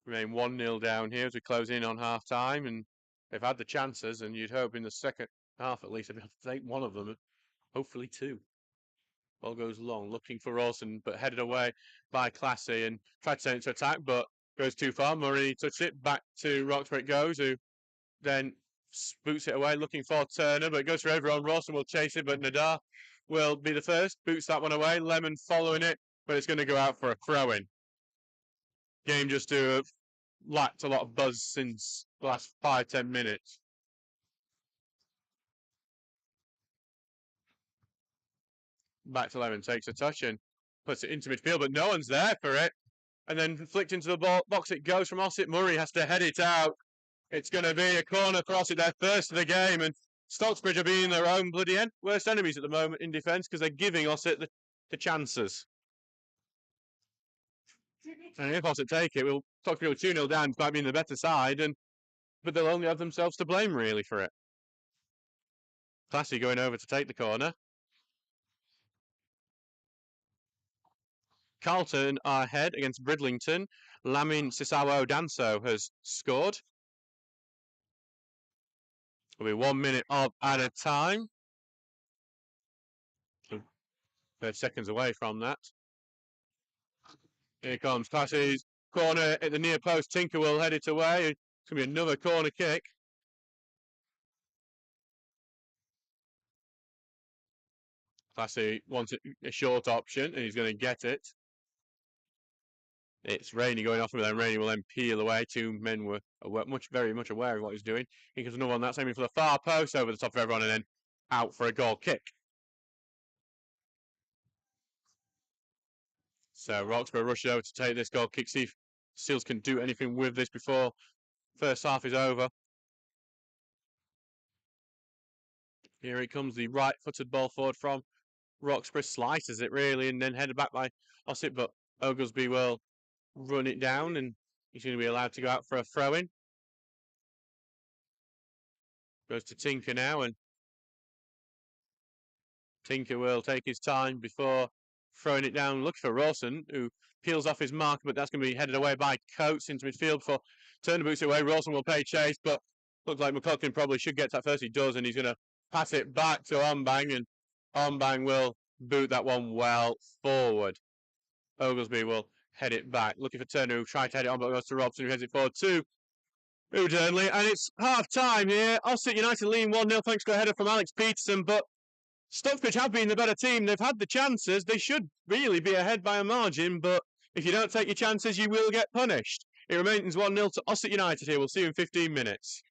remain 1-0 down here as we close in on half time, and they've had the chances, and you'd hope in the second half at least they'll be able to take one of them, hopefully two. Ball goes long, looking for Rawson, but headed away by Classy and tried to turn it to attack, but goes too far. Murray touched it, back to Roxburgh it goes, who then boots it away, looking for Turner, but it goes for everyone. Rawson will chase it, but Nadar will be the first. Boots that one away. Lemon following it, but it's going to go out for a throw-in. Game just lacked a lot of buzz since the last 5-10 minutes. Back to Lemon, takes a touch and puts it into midfield, but no one's there for it. And then flicked into the box it goes from Ossett. Murray has to head it out. It's going to be a corner for Ossett, their first of the game, and Stocksbridge are being their own bloody worst enemies at the moment in defence because they're giving Ossett the chances. And if Ossett take it, Stocksbridge will 2-0 down despite being the better side, but they'll only have themselves to blame really for it. Classy going over to take the corner. Carlton are ahead against Bridlington. Lamin Sisawo Danso has scored. It'll be 1 minute of added time. 30 seconds away from that. Here comes Classy's corner at the near post. Tinker will head it away. It's going to be another corner kick. Classy wants a short option and he's going to get it. It's Rainey going off with them. Rainey will then peel away. Two men were very much aware of what he's doing. He gets another one. That's aiming for the far post over the top of everyone and then out for a goal kick. So Roxburgh rushes over to take this goal kick. See if Seals can do anything with this before first half is over. Here it comes, the right-footed ball forward from Roxburgh. Slices it really and then headed back by Ossett, but Oglesby will run it down and he's going to be allowed to go out for a throw-in. Goes to Tinker now and Tinker will take his time before throwing it down. Looking for Rawson, who peels off his mark, but that's going to be headed away by Coates into midfield for Turner boots it away. Rawson will pay chase, but looks like McLaughlin probably should get that first. He does, and he's going to pass it back to Ombang, and Ombang will boot that one well forward. Oglesby will head it back. Looking for Turner, who tried to head it on, but goes to Robson, who heads it forward to Udernley. And it's half time here. Ossett United leading 1-0 thanks to a header from Alex Peterson, but Stocksbridge have been the better team. They've had the chances. They should really be ahead by a margin, but if you don't take your chances, you will get punished. It remains 1-0 to Ossett United here. We'll see you in 15 minutes.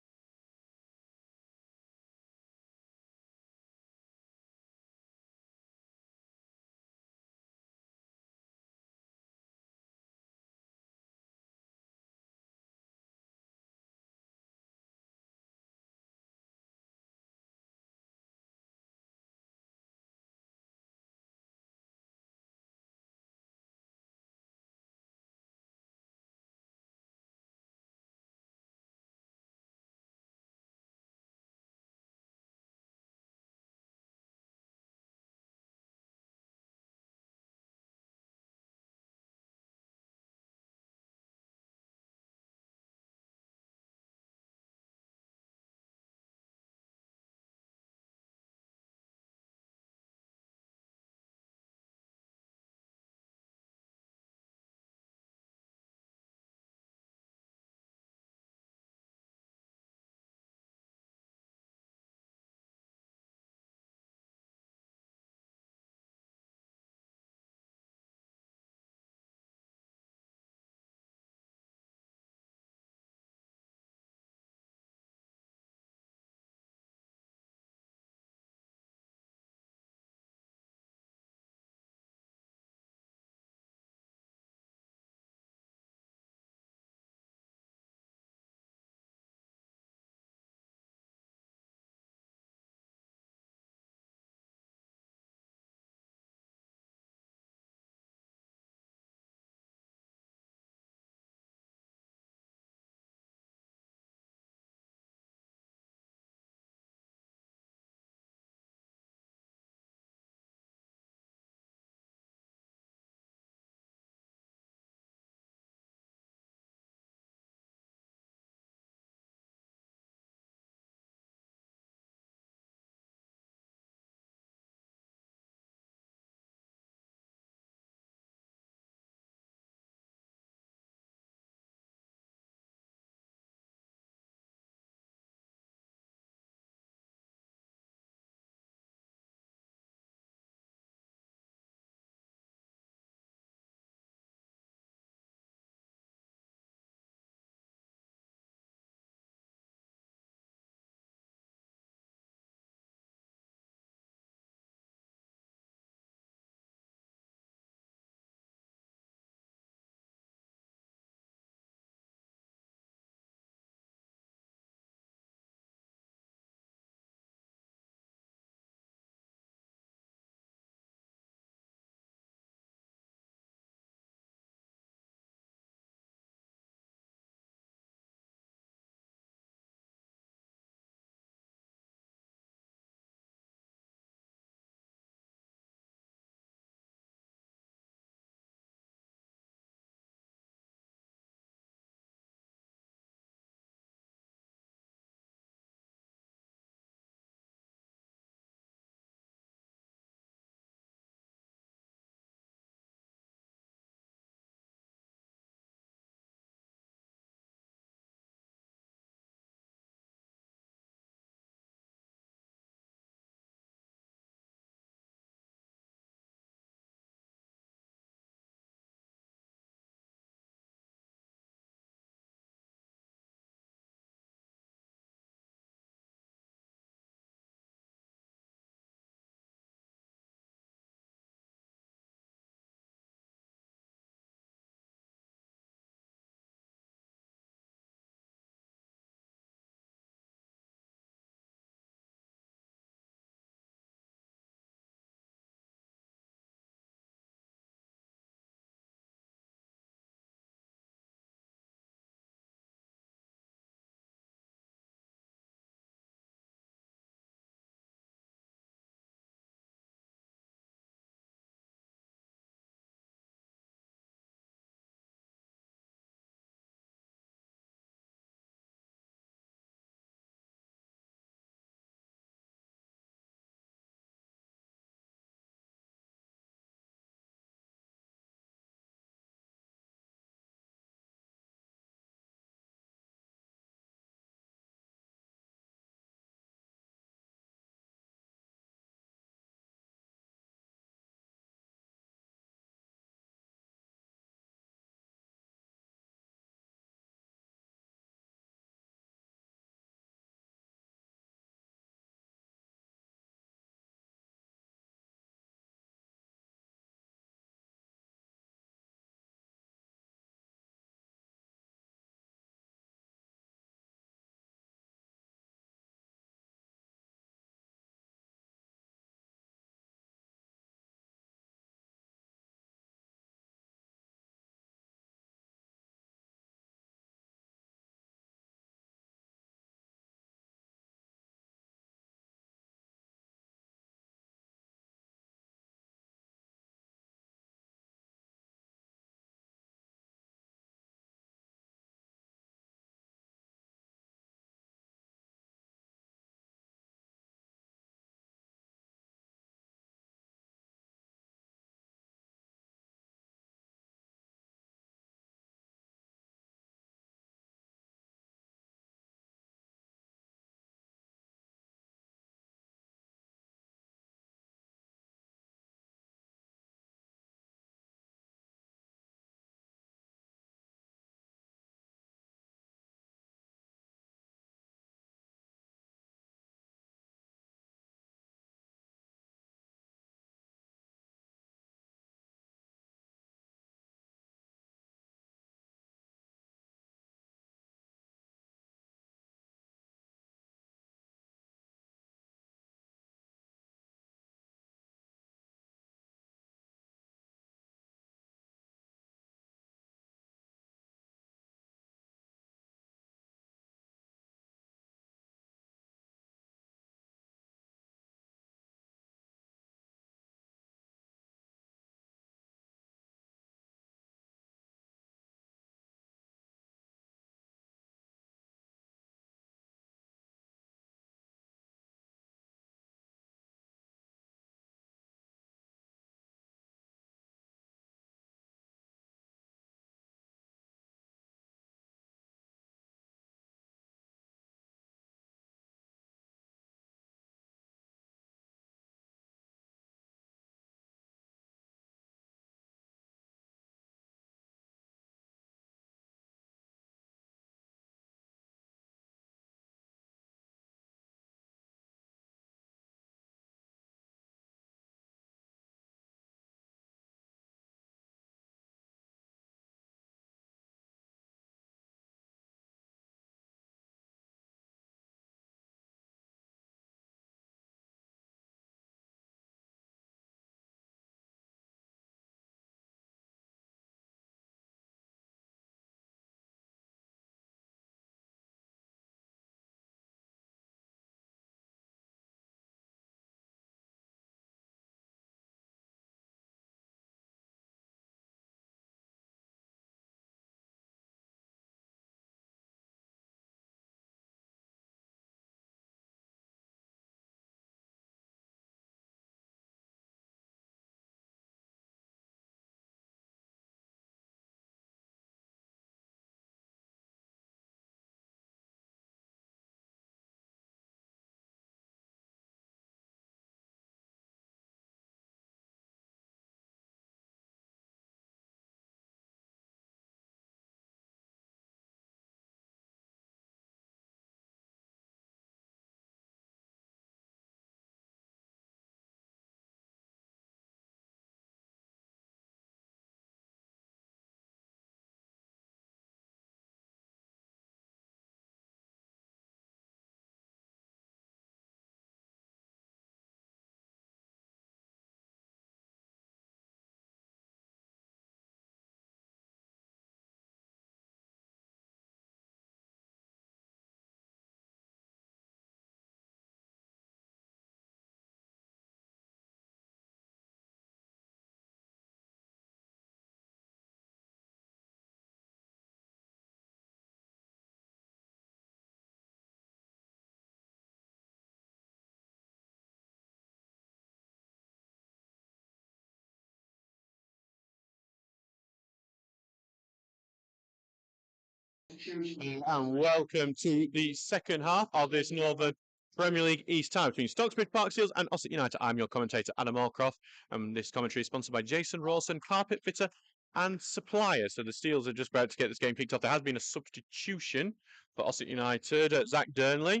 And welcome to the second half of this Northern Premier League East tie between Stocksbridge Park Steels and Ossett United. I'm your commentator, Adam Allcroft, and this commentary is sponsored by Jason Rawson, Carpet Fitter and Supplier. So the Steels are just about to get this game kicked off. There has been a substitution for Ossett United. Zach Durnley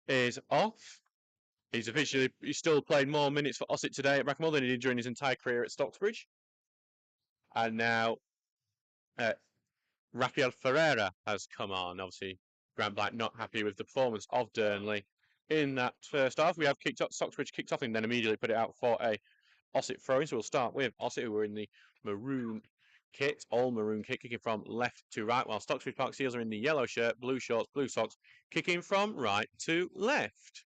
is off. He's still played more minutes for Ossett today at Bracknell than he did during his entire career at Stocksbridge. And now Rafael Ferreira has come on. Obviously, Grant Black not happy with the performance of Durnley in that first half. We have Stocksbridge kicked off and then immediately put it out for a Ossett throw-in. So we'll start with Ossett, who were in the maroon kit, all maroon kit, kicking from left to right, while Stocksbridge Park Steels are in the yellow shirt, blue shorts, blue socks, kicking from right to left.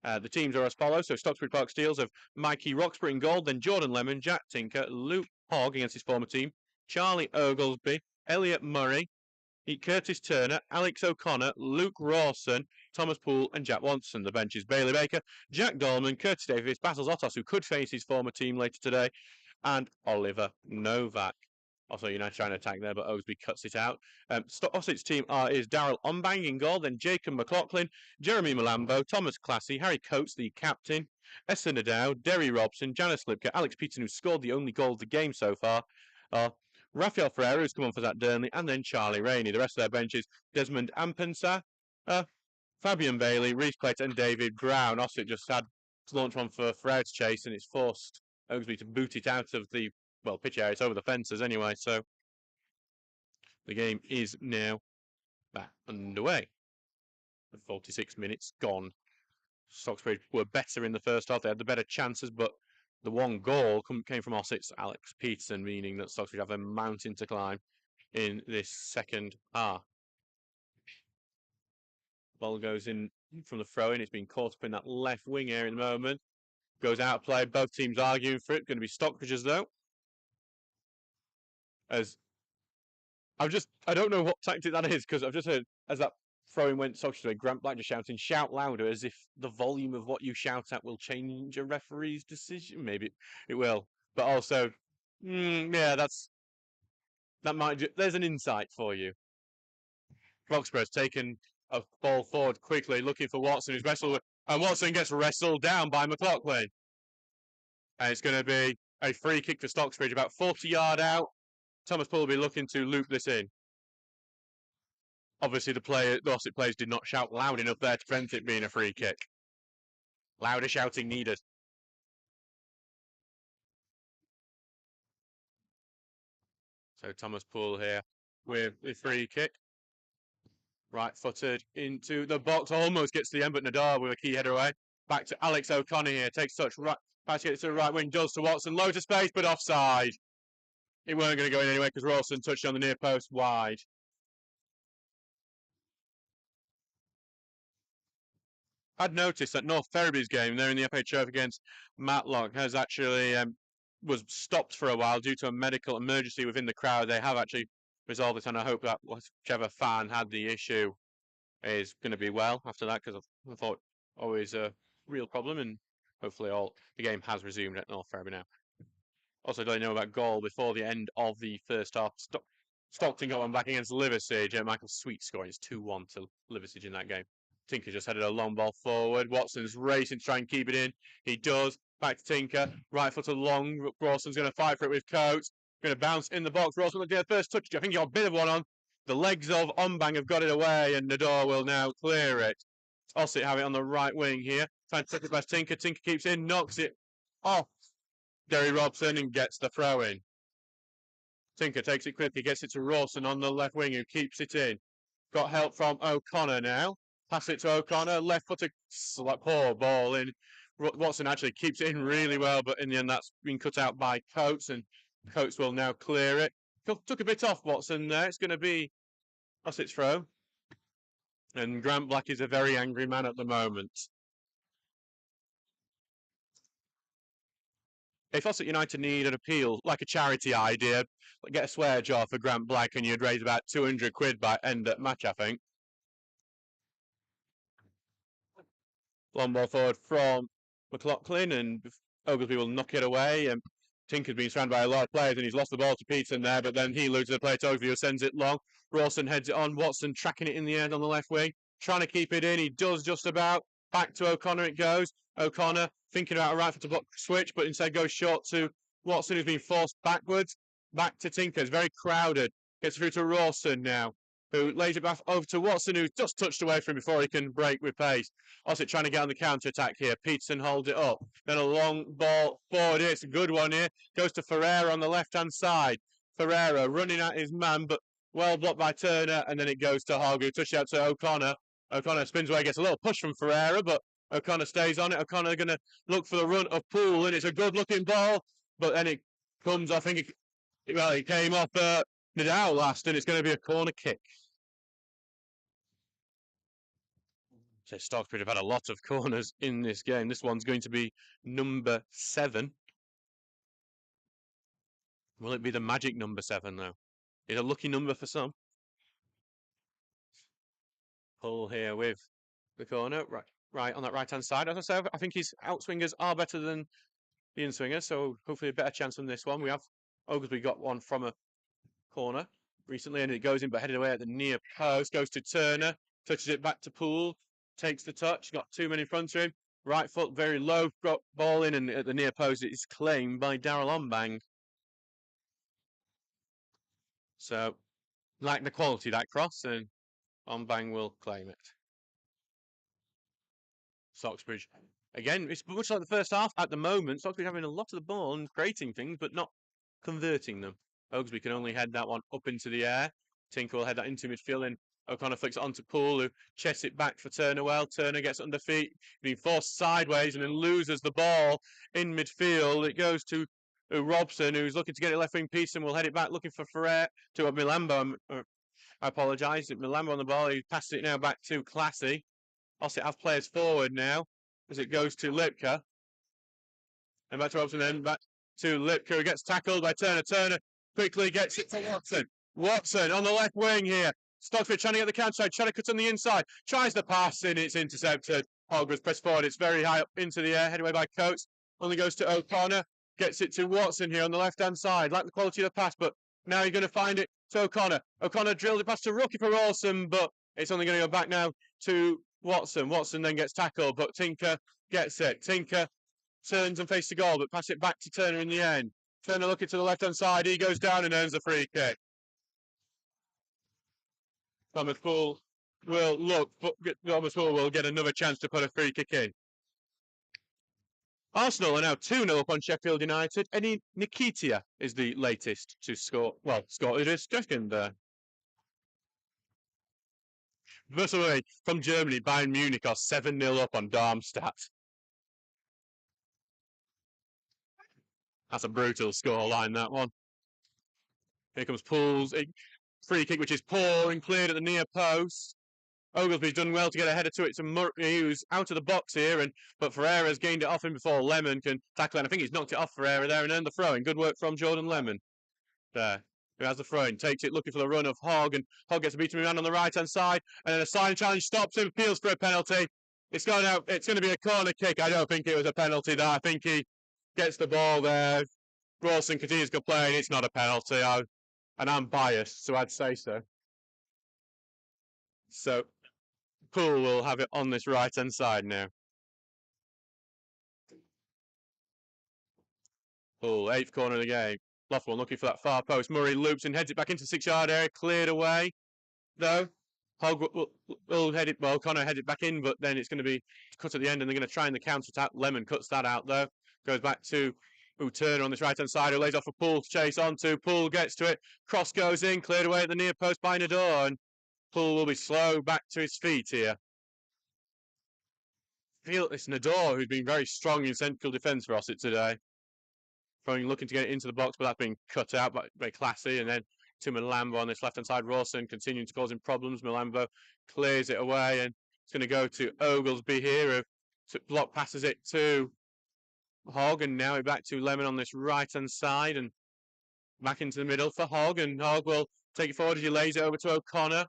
The teams are as follows. So Stocksbridge Park Steels have Mikey Roxburgh in goal, then Jordan Lemon, Jack Tinker, Luke Hogg against his former team, Charlie Oglesby, Elliot Murray, Curtis Turner, Alex O'Connor, Luke Rawson, Thomas Poole and Jack Watson. The bench is Bailey Baker, Jack Dolman, Curtis Davis, Battles Otos, who could face his former team later today, and Oliver Novak. Also, United trying to attack there, but Oglesby cuts it out. Ossett's team is Daryl Ombang in goal, then Jacob McLaughlin, Jeremy Malambo, Thomas Classy, Harry Coates, the captain, Esther Nadeau, Derry Robson, Janice Lipka, Alex Peterson, who scored the only goal of the game so far, Rafael Ferreira, who's come on for Zach Durnley, and then Charlie Rainey. The rest of their benches, Desmond Ampensa, Fabian Bailey, Reece Clayton, and David Brown. Ossett just had to launch one for Ferreira to chase, and it's forced Oglesby to boot it out of the pitch area. It's over the fences anyway, so the game is now back underway. 46 minutes gone. Stocksbridge were better in the first half. They had the better chances, but the one goal came from Ossett's Alex Peterson, meaning that Stocksbridge have a mountain to climb in this second half. Ball goes in from the throw-in. It's been caught up in that left wing area at the moment. Goes out of play. Both teams arguing for it. Going to be Stockbridge's though. I don't know what tactic that is, because I've just heard as that throw-in went Stockbridge away, Grant Black just shouting, "Shout louder," as if the volume of what you shout at will change a referee's decision. Maybe it will, but also, yeah, that might. There's an insight for you. Roxburgh's taken a ball forward quickly, looking for Watson, who's wrestled with, and Watson gets wrestled down by McLaughlin, and it's going to be a free kick for Stocksbridge, about 40-yard out. Thomas Poole will be looking to loop this in. Obviously, the Ossett players did not shout loud enough there to prevent it being a free kick. Louder shouting needed. So Thomas Poole here with the free kick. Right-footed into the box, almost gets to the end, but Nadar with a key header away. Back to Alex O'Connor here, takes touch, right, pass gets to the right wing, does to Watson, loads of space, but offside. It weren't going to go in anyway because Rawson touched on the near post wide. I'd noticed that North Ferriby's game there in the FA Trophy against Matlock has actually was stopped for a while due to a medical emergency within the crowd. They have actually resolved it, and I hope that whichever fan had the issue is going to be well after that, because I thought always a real problem, and hopefully the game has resumed at North Ferriby now. Also, do I know about goal before the end of the first half? Stockton got one back against Liversidge. Michael Sweet scoring. It's 2-1 to Liversidge in that game. Tinker just headed a long ball forward. Watson's racing to try and keep it in. He does. Back to Tinker. Right foot long. Rawson's going to fight for it with Coates. Going to bounce in the box. Rawson looking at the first touch. I think he got a bit of one on. The legs of Ombang have got it away, and Nador will now clear it. Ossett have it on the right wing here. Trying to take it past Tinker. Tinker keeps in, knocks it off Derry Robson and gets the throw in. Tinker takes it quickly, gets it to Rawson on the left wing, who keeps it in. Got help from O'Connor now. Pass it to O'Connor, left footed, poor ball in. Watson actually keeps it in really well, but in the end that's been cut out by Coates, and Coates will now clear it. Took a bit off Watson there. It's going to be Ossett's throw. And Grant Black is a very angry man at the moment. If Ossett United need an appeal, like a charity idea, get a swear jar for Grant Black and you'd raise about 200 quid by end of match, I think. Long ball forward from McLaughlin, and Oglesby will knock it away. And Tinker's been surrounded by a lot of players and he's lost the ball to Peterson there, but then he loses the play to Oglesby, who sends it long. Rawson heads it on. Watson tracking it in the end on the left wing, trying to keep it in. He does just about. Back to O'Connor it goes. O'Connor thinking about a right foot to block switch, but instead goes short to Watson, who's been forced backwards. Back to Tinker. It's very crowded. Gets through to Rawson now, who lays it back over to Watson, who's just touched away from him before he can break with pace. Ossett trying to get on the counter-attack here. Peterson holds it up. Then a long ball forward here. It's a good one here. Goes to Ferreira on the left-hand side. Ferreira running at his man, but well blocked by Turner. And then it goes to Hogg, who touches out to O'Connor. O'Connor spins away, gets a little push from Ferreira, but O'Connor stays on it. O'Connor going to look for the run of Poole, and it's a good-looking ball. But then it comes, I think, it came off Nadal last, and it's going to be a corner kick. So Stocksbridge have had a lot of corners in this game. This one's going to be number 7. Will it be the magic number 7 though? It's a lucky number for some. Pull here with the corner, right on that right-hand side. As I say, I think his outswingers are better than the inswingers, so hopefully a better chance on this one. We have Oglesby got one from a corner recently, and it goes in, but headed away at the near post. Goes to Turner, touches it back to Poole. Takes the touch, got 2 men in front of him. Right foot very low, got ball in, and at the near post it's claimed by Darrell Ombang. So, like the quality that cross, and Ombang will claim it. Stocksbridge, again, it's much like the first half at the moment. Stocksbridge having a lot of the ball and creating things, but not converting them. Oglesby can only head that one up into the air. Tinker will head that into midfield, and O'Connor flicks it onto Poole, who chests it back for Turner well. Turner gets under feet, being forced sideways, and then loses the ball in midfield. It goes to Robson, who's looking to get it left wing. Peterson will head it back, looking for Ferrer to Milambo. I apologise. Milambo on the ball. He passes it now back to Classy. Ossett have players forward now as it goes to Lipka. And back to Robson, then back to Lipka, who gets tackled by Turner. Turner quickly gets it to Watson. Watson on the left wing here. Stocksbridge trying to get the counter side, trying to cut on the inside, tries the pass and it's intercepted. Hogg was pressed forward, it's very high up into the air, headed away by Coates. Only goes to O'Connor, gets it to Watson here on the left-hand side. Like the quality of the pass, but now you're going to find it to O'Connor. O'Connor drilled it past to Rookie for Rawson, but it's only going to go back now to Watson. Watson then gets tackled, but Tinker gets it. Tinker turns and faces the goal, but pass it back to Turner in the end. Turner looking to the left-hand side, he goes down and earns the free kick. Thomas Poole will get another chance to put a free kick in. Arsenal are now 2-0 up on Sheffield United. Eddie Nketiah is the latest to score. Well, scored his second there. First of all, from Germany, Bayern Munich are 7-0 up on Darmstadt. That's a brutal scoreline, that one. Here comes Poole's free kick, which is poor and cleared at the near post. Oglesby's done well to get a header to it to Murray, who's out of the box here, but Ferreira's gained it off him before Lemon can tackle it. I think he's knocked it off Ferreira there and earned the throw-in. Good work from Jordan Lemon there, who has the throw-in, takes it looking for the run of Hogg, and Hogg gets a beaten man on the right-hand side, and then a silent challenge stops him, appeals for a penalty. It's gone out. It's going to be a corner kick. I don't think it was a penalty there. I think he gets the ball there. Rawson continues to play, and it's not a penalty. And I'm biased, so I'd say so. So, Poole will have it on this right-hand side now. Poole, 8th corner of the game. Loftwell looking for that far post. Murray loops and heads it back into 6-yard area. Cleared away, though. Hogg will head it, well, Connor head it back in, but then it's going to be cut at the end, and they're going to try in the counter-attack. Lemon cuts that out, though. Goes back to Turner on this right-hand side, who lays off for Poole to chase onto. Poole gets to it. Cross goes in, cleared away at the near post by Nador, and Poole will be slow back to his feet here. I feel it's Nador who's been very strong in central defence for Ossett today. Looking to get it into the box, but that's been cut out by very Classy, and then to Milambo on this left-hand side. Rawson continuing to cause him problems. Milambo clears it away, and it's going to go to Oglesby here, who block passes it to Hogg, and now back to Lemon on this right-hand side, and back into the middle for Hogg, and Hogg will take it forward as he lays it over to O'Connor.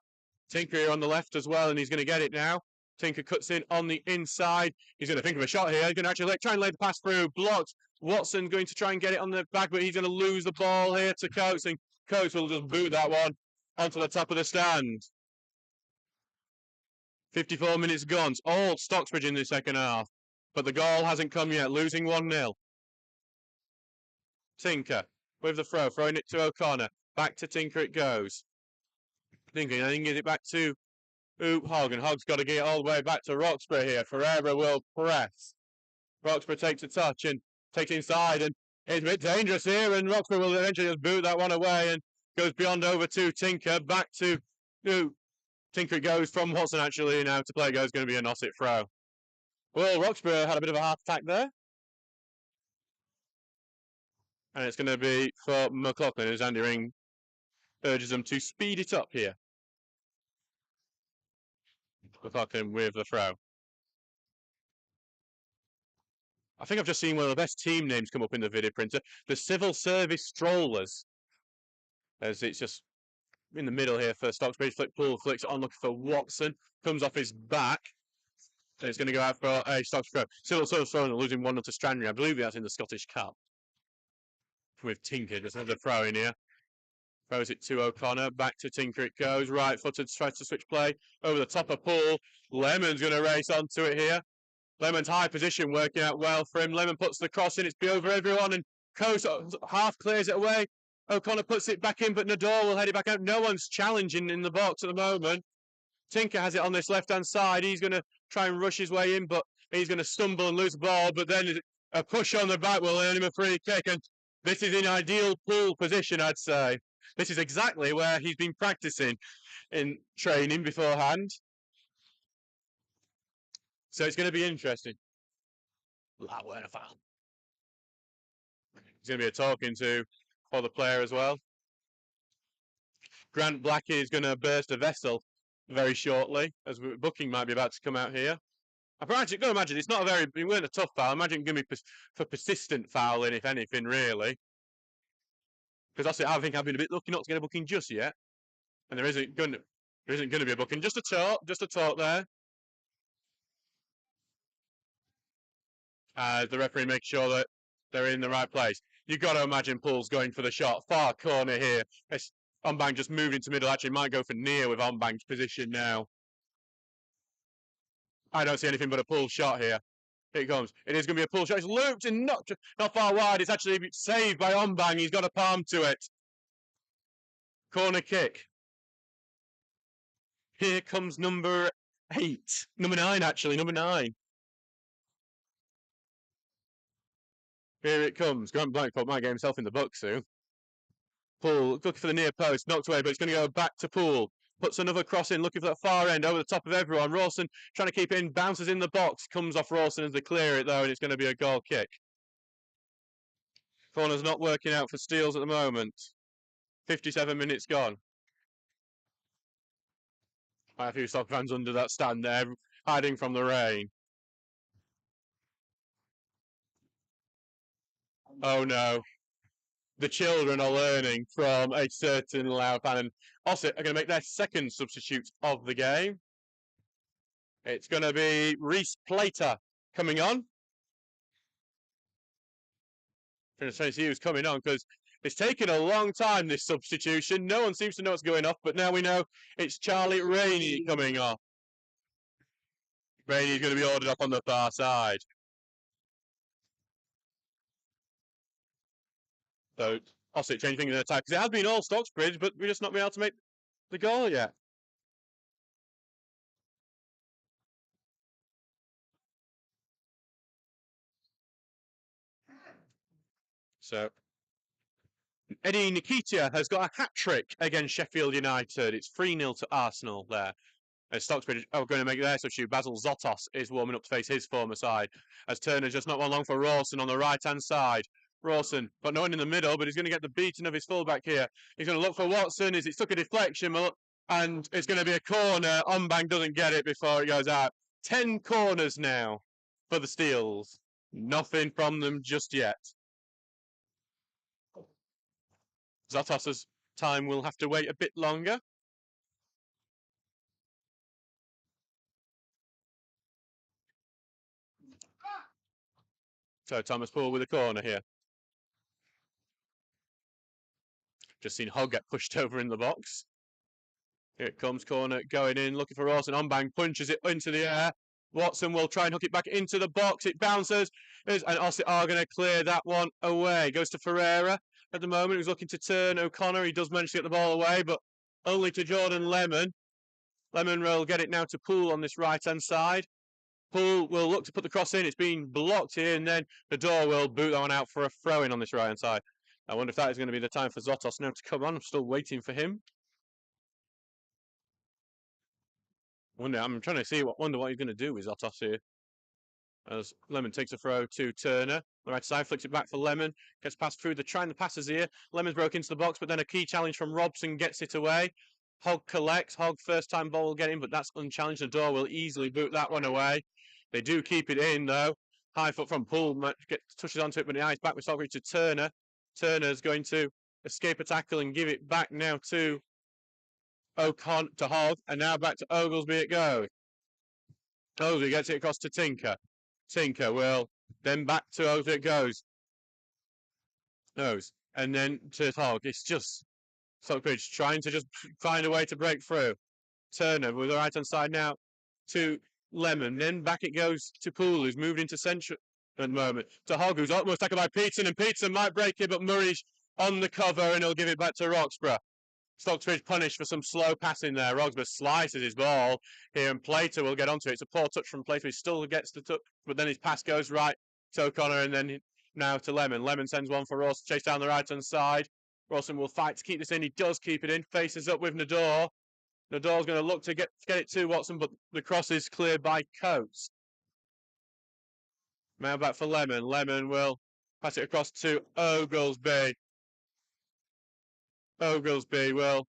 Tinker here on the left as well, and he's going to get it now. Tinker cuts in on the inside. He's going to think of a shot here. He's going to actually try and lay the pass through. Blocked Watson going to try and get it on the back, but he's going to lose the ball here to Coates, and Coates will just boot that one onto the top of the stand. 54 minutes gone. It's all Stocksbridge in the second half, but the goal hasn't come yet, losing 1-0. Tinker with the throw, throwing it to O'Connor. Back to Tinker it goes. Tinker then gives it back to Hogg, and Hogg's got to get it all the way back to Roxburgh here. Ferreira will press. Roxburgh takes a touch and takes inside, and it's a bit dangerous here, and Roxburgh will eventually just boot that one away and goes beyond over to Tinker, back to Tinker it goes from Watson actually now to play goes going to be an Ossett throw. Well, Roxburgh had a bit of a heart attack there. And it's going to be for McLaughlin as Andy Ring urges them to speed it up here. McLaughlin with the throw. I think I've just seen one of the best team names come up in the video printer. The Civil Service Strollers. As it's just in the middle here for Stocksbridge. Poole flicks it on looking for Watson. Comes off his back. And it's going to go out for a Stocksbridge. Civil Service Strollers losing 1-0 to Stranraer. I believe that's in the Scottish Cup. With Tinker just has a throw in here. Throws it to O'Connor. Back to Tinker it goes. Right footed, tries to switch play. Over the top of Poole. Lemon's going to race onto it here. Lemon's high position working out well for him. Lemon puts the cross in. It's over everyone. And Coase half clears it away. O'Connor puts it back in, but Nador will head it back out. No one's challenging in the box at the moment. Tinker has it on this left-hand side. He's going to try and rush his way in, but he's going to stumble and lose the ball. But then a push on the back will earn him a free kick. And this is in ideal Poole position, I'd say. This is exactly where he's been practicing in training beforehand. So it's going to be interesting. That weren't a foul. He's going to be a talking to for the player as well. Grant Blackie is going to burst a vessel very shortly, as booking might be about to come out here. I've got to imagine it's not a very, it weren't a tough foul. I imagine it's going to be for persistent fouling, if anything, really. Because I think I've been a bit lucky not to get a booking just yet, and there isn't going to be a booking. Just a talk there. As the referee makes sure that they're in the right place. You've got to imagine Poole's going for the shot. Far corner here. Onbang just moved into middle. Actually, might go for near with Onbang's position now. I don't see anything but a Poole shot here. Here it comes. It is going to be a Poole shot. It's looped and not far wide. It's actually saved by Onbang. He's got a palm to it. Corner kick. Here comes number 8. Number 9, actually. Number 9. Here it comes. Grant Blackpool might get himself in the book soon. Poole looking for the near post. Knocked away, but it's going to go back to Poole. Puts another cross in, looking for that far end, over the top of everyone. Rawson trying to keep it in, bounces in the box. Comes off Rawson as they clear it, though, and it's going to be a goal kick. Corner's not working out for Steels at the moment. 57 minutes gone. Quite a few Stock fans under that stand there, hiding from the rain. Oh no. The children are learning from a certain loud fan, and Ossett are going to make their second substitute of the game. It's going to be Reese Plater coming on. I'm going to see who's coming on because it's taken a long time, this substitution. No one seems to know what's going off, but now we know it's Charlie Rainey coming off. Rainey's going to be ordered up on the far side. So Ossett changing things in attack because it has been all Stocksbridge, but we're just not been able to make the goal yet. So Eddie Nikita has got a hat-trick against Sheffield United. It's 3-0 to Arsenal there. As Stocksbridge are going to make their substitute. Basil Zotos is warming up to face his former side. As Turner's just not one long for Rawson on the right-hand side. Rawson, but no one in the middle, but he's going to get the beating of his fullback here. He's going to look for Watson. Is it took a deflection? And it's going to be a corner. Onbang doesn't get it before it goes out. 10 corners now for the Steels. Nothing from them just yet. Zotos's time will have to wait a bit longer. So Thomas Poole with a corner here. Just seen Hogg get pushed over in the box. Here it comes, corner going in, looking for Ossett. On-bang, punches it into the air. Watson will try and hook it back into the box. It bounces, and Ossett are going to clear that one away. Goes to Ferreira at the moment, who's looking to turn O'Connor. He does manage to get the ball away, but only to Jordan Lemon. Lemon will get it now to Poole on this right-hand side. Poole will look to put the cross in. It's been blocked here, and then the door will boot that one out for a throw-in on this right-hand side. I wonder if that is going to be the time for Zotos now to come on. I'm still waiting for him. I'm trying to see wonder what he's going to do with Zotos here. As Lemon takes a throw to Turner. The right side flicks it back for Lemon. Gets passed through trying the passes here. Lemon's broke into the box, but then a key challenge from Robson gets it away. Hogg collects. Hogg first time ball will get in, but that's unchallenged. The door will easily boot that one away. They do keep it in though. High foot from Poole touches onto it, but the eye's back with Stocksbridge to Turner. Turner's going to escape a tackle and give it back now to Hogg, and now back to Oglesby it goes. Oglesby gets it across to Tinker. Tinker will then back to Oglesby it goes. And then to Hogg. It's just Stocksbridge trying to just find a way to break through. Turner with the right hand side now to Lemon. Then back it goes to Poole, who's moved into central at the moment. To Hogg, who's almost tackled by Peterson, and Peterson might break it, but Murray's on the cover and he'll give it back to Roxburgh. Stocksbridge punished for some slow passing there. Roxburgh slices his ball here, and Plater will get onto it. It's a poor touch from Plater. He still gets the touch, but then his pass goes right to O'Connor, and then now to Lemon. Lemon sends one for Ross, chase down the right-hand side. Rawson will fight to keep this in. He does keep it in. Faces up with Nador. Nador's going to look to get it to Watson, but the cross is cleared by Coates. Now back for Lemon. Lemon will pass it across to Oglesby. Oglesby will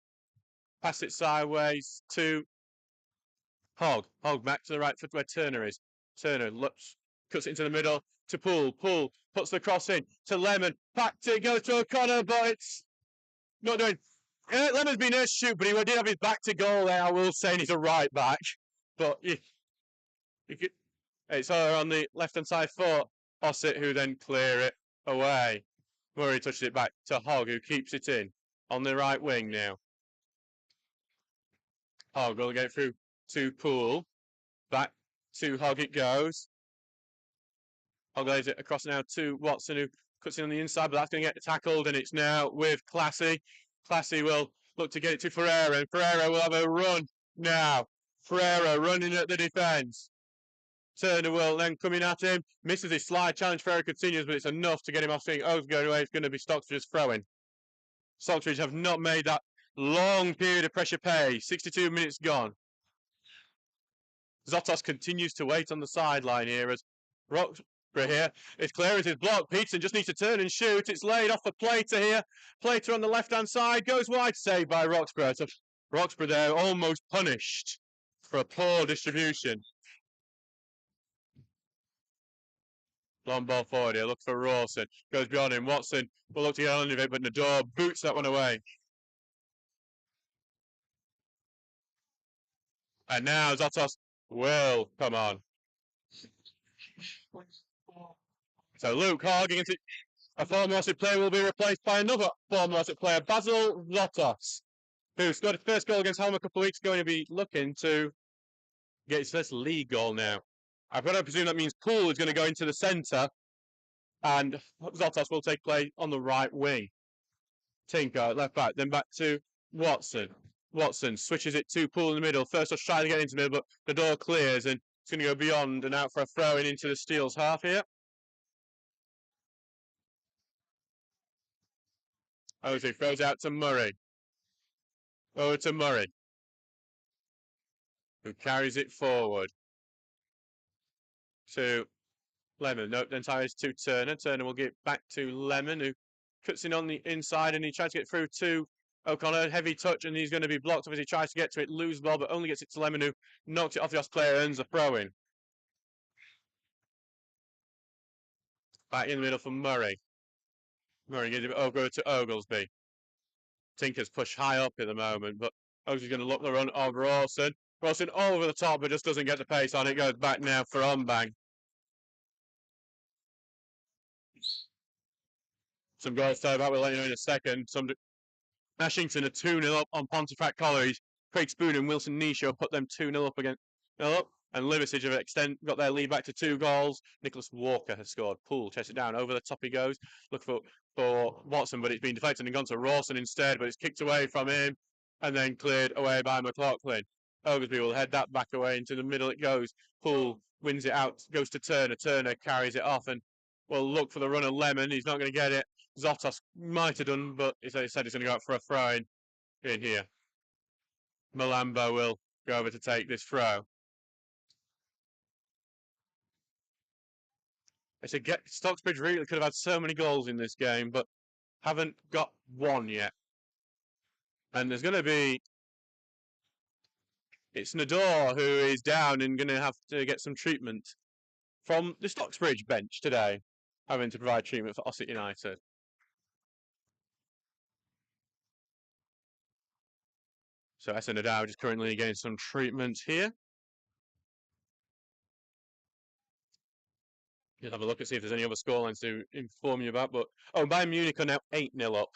pass it sideways to Hogg. Hogg back to the right foot where Turner is. Turner cuts it into the middle to Poole. Poole puts the cross in to Lemon. Back to goes to O'Connor, but it's not doing. Lemon's been a shoot, but he did have his back to goal there. I will say, and he's a right back, but it's on the left hand side for Ossett, who then clear it away. Murray touches it back to Hogg, who keeps it in on the right wing now. Hogg will get it through to Poole. Back to Hogg it goes. Hogg lays it across now to Watson, who cuts in on the inside, but that's going to get tackled, and it's now with Classy. Classy will look to get it to Ferreira, and Ferreira will have a run now. Ferreira running at the defence. Turner will then coming at him. Misses his slide challenge. Ferreira continues, but it's enough to get him off swing. Oh, going away. It's going to be Stocksbridge's throwing. Stocksbridge have not made that long period of pressure pay. 62 minutes gone. Zotos continues to wait on the sideline here as Roxburgh here. His clearance is blocked. Peterson just needs to turn and shoot. It's laid off for Plater here. Plater on the left-hand side goes wide, saved by Roxburgh. So Roxburgh there almost punished for a poor distribution. Long ball forward here. Look for Rawson. Goes beyond him. Watson will look to get on of it, but Nador boots that one away. And now Zotos will come on. So Luke Hogg against a former Ossett player will be replaced by another former Ossett player, Basil Zotos, who scored his first goal against home a couple of weeks ago, and he'll be looking to get his first league goal now. I've got to presume that means Poole is going to go into the centre, and Zotos will take play on the right wing. Tinker left back, then back to Watson. Watson switches it to Poole in the middle. First, I'll try to get into the middle, but the door clears, and it's going to go beyond and out for a throw-in into the Steel's half here. Ozzy throws out to Murray. Over to Murray, who carries it forward to Lemon. No, then ties to Turner. Turner will get back to Lemon, who cuts in on the inside, and he tries to get through to O'Connor. Heavy touch, and he's going to be blocked as he tries to get to it. Lose the ball, but only gets it to Lemon, who knocks it off the Oss player, earns a throw-in. Back in the middle for Murray. Murray gives it over to Oglesby. Tinker's pushed high up at the moment, but Oglesby's going to look the run of Rawson. Rawson over the top, but just doesn't get the pace on it. Goes back now for on-bang. Some goals to about, we'll let you know in a second. Ashington are 2-0 up on Pontefract Colliery. Craig Spoon and Wilson Nisho put them 2-0 up again. And Liversidge have got their lead back to 2 goals. Nicholas Walker has scored. Poole chests it down. Over the top he goes. Look for Watson, but it's been deflected and gone to Rawson instead, but it's kicked away from him and then cleared away by McLaughlin. Oglesby will head that back away into the middle it goes. Poole wins it out, goes to Turner. Turner carries it off and will look for the run of Lemon. He's not going to get it. Zotos might have done, but he said he's going to go out for a throw in here. Malambo will go over to take this throw. Stocksbridge really could have had so many goals in this game, but haven't got one yet. And there's going to be... It's Nador who is down and going to have to get some treatment from the Stocksbridge bench today, having to provide treatment for Ossett United. So Essa Nadal is currently getting some treatment here. You'll have a look and see if there's any other scorelines to inform you about. But Bayern Munich are now 8-0 up.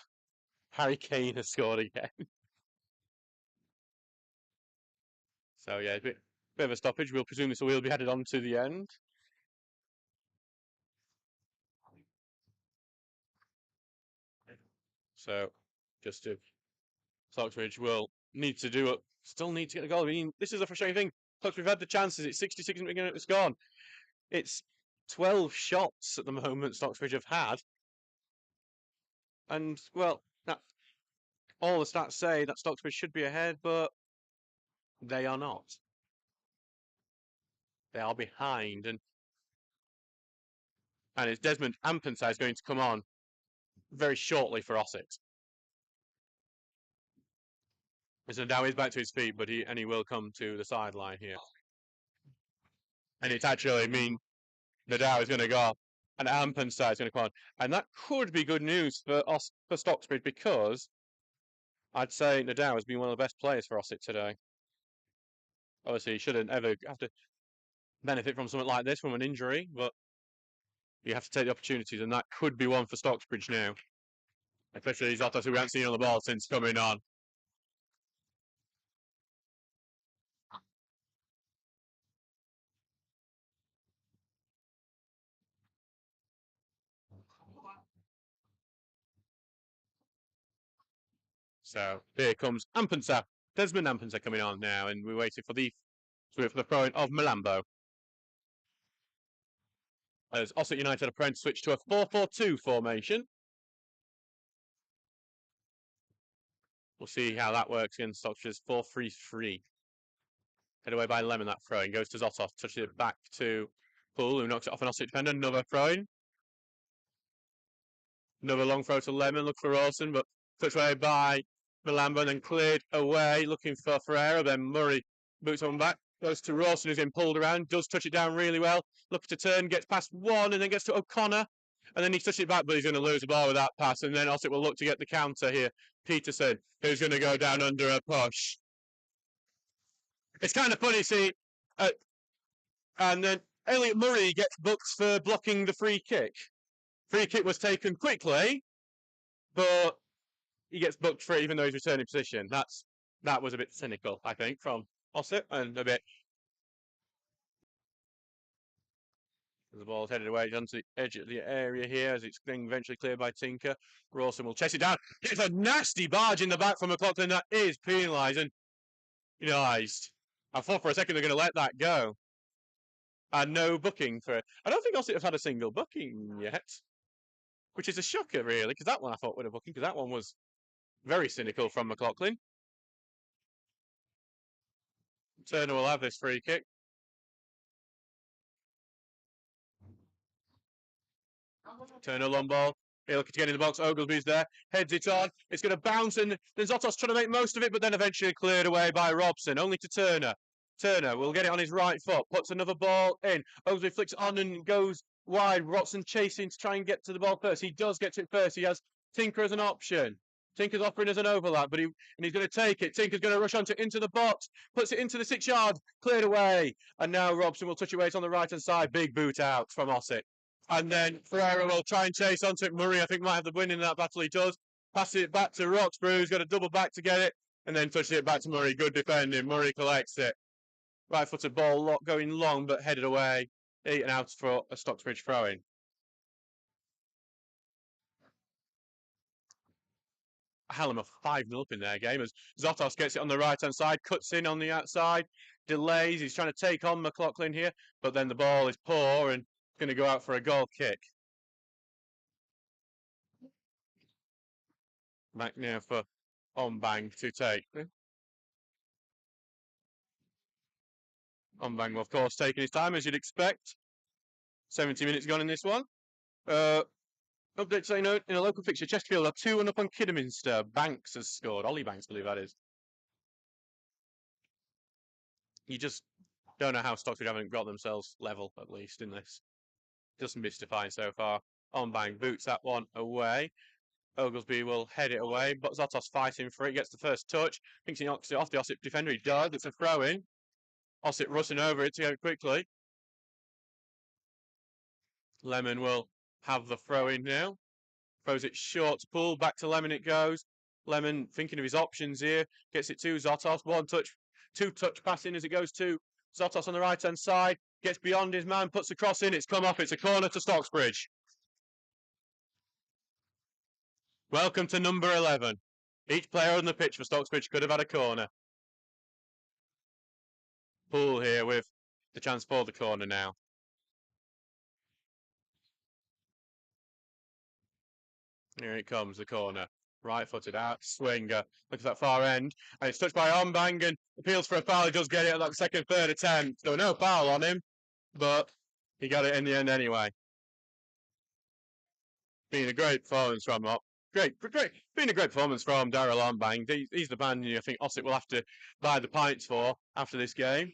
Harry Kane has scored again. So yeah, a bit of a stoppage. We'll presume this will be headed on to the end. So just to Stocksbridge will need to do it. Still need to get a goal. I mean, this is a frustrating thing. We've had the chances. It's 66 minutes ago. It's gone. It's 12 shots at the moment Stocksbridge have had. And, well, all the stats say that Stocksbridge should be ahead, but they are not. They are behind. And it's Desmond Ampensai is going to come on very shortly for Ossett. So now he's back to his feet, but he will come to the sideline here. And it's actually Nadal is going to go and Ampensai is going to come on. And that could be good news for Stocksbridge, because I'd say Nadal has been one of the best players for Ossett today. Obviously, he shouldn't ever have to benefit from something like this, from an injury, but you have to take the opportunities, and that could be one for Stocksbridge now. Especially Zotos, who we haven't seen on the ball since coming on. So here comes Ampensai. Desmond Ampensai coming on now, and we're waiting for the throwing of Malambo. As Ossett United are prone to switch to a 4-4-2 formation. We'll see how that works against Stocksbridge's 4-3-3. Head away by Lemon, that throwing. Goes to Zotos, touches it back to Poole, who knocks it off an Ossett defender. Another throwing. Another long throw to Lemon, look for Rawson, but touched away by Malambo and then cleared away, looking for Ferreira. Then Murray boots on back, goes to Rawson, who's getting pulled around, does touch it down really well, looks to turn, gets past one, and then gets to O'Connor, and then he touches it back, but he's going to lose the ball with that pass, and then Ossett will look to get the counter here. Peterson, who's going to go down under a push. It's kind of funny, see, and then Elliot Murray gets booked for blocking the free kick. Free kick was taken quickly, but he gets booked for it even though he's returning position. That was a bit cynical, I think, from Ossett, and a bit. The ball's headed away onto the edge of the area here as it's being eventually cleared by Tinker. Rawson will chase it down. It's a nasty barge in the back from McLaughlin. That is penalised. I thought for a second they're going to let that go. And no booking for it. I don't think Ossett have had a single booking yet. Which is a shocker, really, because that one I thought would have booking, because that one was very cynical from McLaughlin. Turner will have this free kick. Turner long ball. He'll look to get in the box. Oglesby's there. Heads it on. It's going to bounce, and then Zotos trying to make most of it, but then eventually cleared away by Robson. Only to Turner. Turner will get it on his right foot. Puts another ball in. Oglesby flicks it on and goes wide. Robson chasing to try and get to the ball first. He does get to it first. He has Tinker as an option. Tinker's offering as an overlap, but he's going to take it. Tinker's going to rush into the box. Puts it into the 6 yard. Cleared away. And now Robson will touch it away. It's on the right hand side. Big boot out from Ossett. And then Ferreira will try and chase onto it. Murray, I think, might have the win in that battle. He does. Pass it back to Roxburgh, who's got a double back to get it. And then touches it back to Murray. Good defending. Murray collects it. Right-footed ball going long, but headed away. Eaten out for a Stocksbridge throw-in. Hallam are 5-0 up in their game as Zotos gets it on the right-hand side, cuts in on the outside, delays. He's trying to take on McLaughlin here, but then the ball is poor and going to go out for a goal kick. Back now for Ombang to take. Ombang, of course, taking his time, as you'd expect. 70 minutes gone in this one. Update saying in a local fixture, Chesterfield are 2-1 up on Kidderminster. Banks has scored. Ollie Banks, I believe that is. You just don't know how Stocksbridge haven't got themselves level, at least, in this. Just mystifying so far. Ombang boots that one away. Oglesby will head it away, but Zotos fighting for it. Gets the first touch. Thinks he knocks it off the Ossett defender. He does. It's a throw-in. Ossett rushing over it to go quickly. Lemon will have the throw-in now. Throws it short to Poole. Back to Lemon it goes. Lemon thinking of his options here. Gets it to Zotos. One touch, two touch passing as it goes to Zotos on the right-hand side. Gets beyond his man. Puts the cross in. It's come off. It's a corner to Stocksbridge. Welcome to number 11. Each player on the pitch for Stocksbridge could have had a corner. Poole here with the chance for the corner now. Here it comes, the corner. Right-footed out, swinger. Look at that far end. And it's touched by Ombang and appeals for a foul. He does get it at that second, third attempt. There was no foul on him, but he got it in the end anyway. Been a great performance from Been a great performance from Daryl Ombang. He's the man I think Ossett will have to buy the pints for after this game.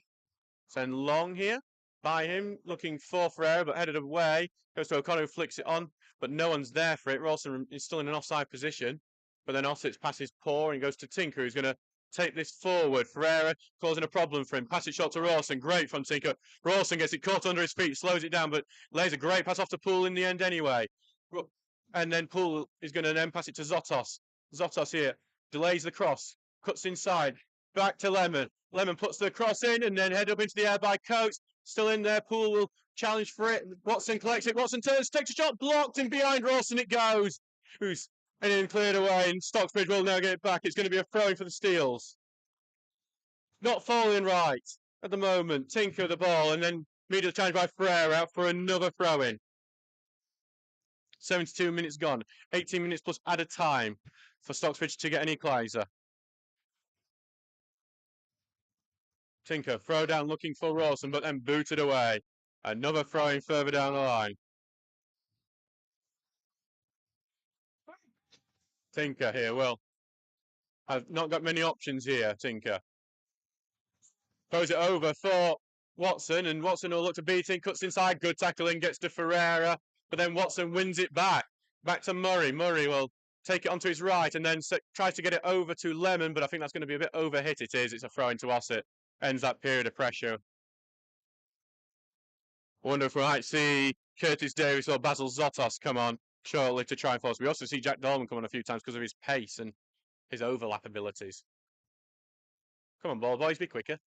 Send long here by him, looking for Ferreira, but headed away. Goes to O'Connor, who flicks it on, but no one's there for it. Rawson is still in an offside position, but then Ossett's pass is poor and goes to Tinker, who's going to take this forward. Ferreira causing a problem for him. Pass it short to Rawson. Great from Tinker. Rawson gets it caught under his feet, slows it down, but lays a great pass off to Poole in the end anyway. And then Poole is going to then pass it to Zotos. Zotos here delays the cross, cuts inside, back to Lemon. Lemon puts the cross in and then head up into the air by Coates. Still in there. Poole will challenge for it. Watson collects it. Watson turns, takes a shot, blocked, and behind Rawson it goes. And then cleared away, and Stocksbridge will now get it back. It's going to be a throw-in for the Steels. Not falling right at the moment. Tinker the ball, and then immediately challenged by Ferreira out for another throw-in. 72 minutes gone. 18 minutes plus added time for Stocksbridge to get an equaliser. Tinker, throw down looking for Rawson, but then booted away. Another throw-in further down the line. Tinker here, well, I've not got many options here, Tinker. Throws it over for Watson, and Watson will look to beat him, cuts inside, good tackling, gets to Ferreira, but then Watson wins it back to Murray. Murray will take it onto his right and then tries to get it over to Lemon, but I think that's going to be a bit overhit. It is. It's a throw into Ossett. Ends that period of pressure. Wonder if we might see Curtis Davis or Basil Zotos come on shortly to try and force. We also see Jack Dolman come on a few times because of his pace and his overlap abilities. Come on, ball boys, be quicker.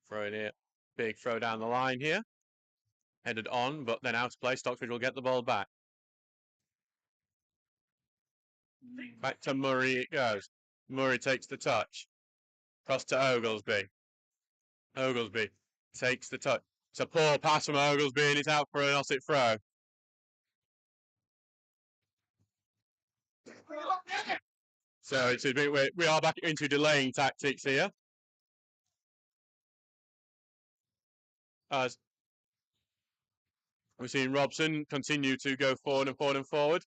Throw in here. Big throw down the line here. Headed on, but then out of play. Stocksbridge will get the ball back. Back to Murray it goes. Murray takes the touch. Cross to Oglesby. Oglesby takes the touch. It's a poor pass from Oglesby and it's out for an Ossett throw. So we are back into delaying tactics here. As we've seen Robson continue to go forward and forward and forward.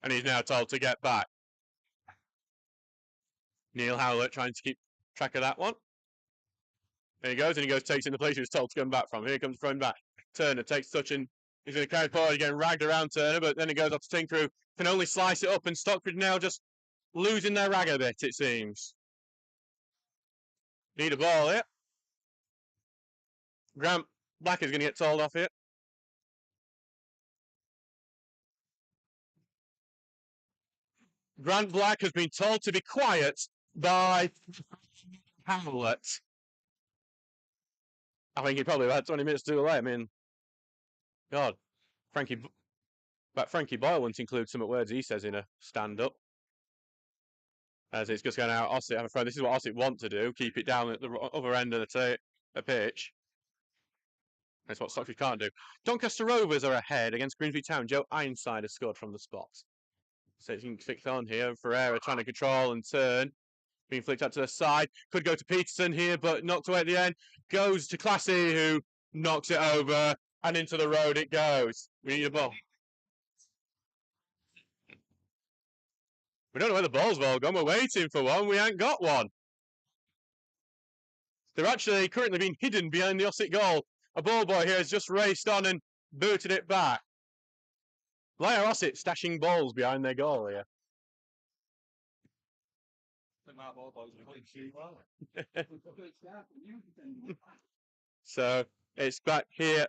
And he's now told to get back. Neil Howlett trying to keep track of that one. There he goes, and he goes takes in the place he was told to come back from. Here comes front back. Turner takes touch and he's going to carry forward, getting ragged around Turner, but then he goes up to Tinker, who can only slice it up, and Stockbridge now just losing their rag a bit, it seems. Need a ball here. Grant Black is going to get told off here. Grant Black has been told to be quiet by Hamlet. I think he probably had 20 minutes too late. I mean, God, Frankie Boyle won't include some words he says in a stand-up. As it's just going out, Ossett, I'm afraid this is what Ossett want to do, keep it down at the other end of the pitch. That's what Stockbridge can't do. Doncaster Rovers are ahead against Grimsby Town. Joe Ironside has scored from the spot. So you can flick on here. Ferreira trying to control and turn. Being flicked out to the side. Could go to Peterson here, but knocked away at the end. Goes to Classy, who knocks it over. And into the road it goes. We need a ball. We don't know where the ball's all gone. We're waiting for one. We ain't got one. They're actually currently being hidden behind the Ossett goal. A ball boy here has just raced on and booted it back. Why are Ossett stashing balls behind their goal here? So it's back here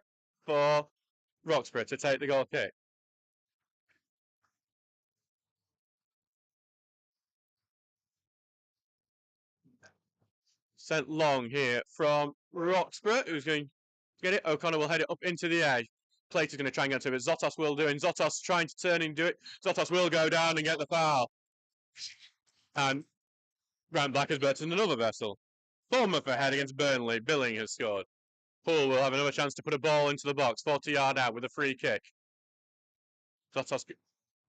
for Roxburgh to take the goal kick. Sent long here from Roxburgh, who's going to get it. O'Connor will head it up into the edge. Plater's going to try and get to it. Zotos will do it. And Zotos trying to turn and do it. Zotos will go down and get the foul. And Grant Black has burst another vessel. Bournemouth ahead against Burnley. Billing has scored. Poole will have another chance to put a ball into the box. 40-yard out with a free kick. Zotos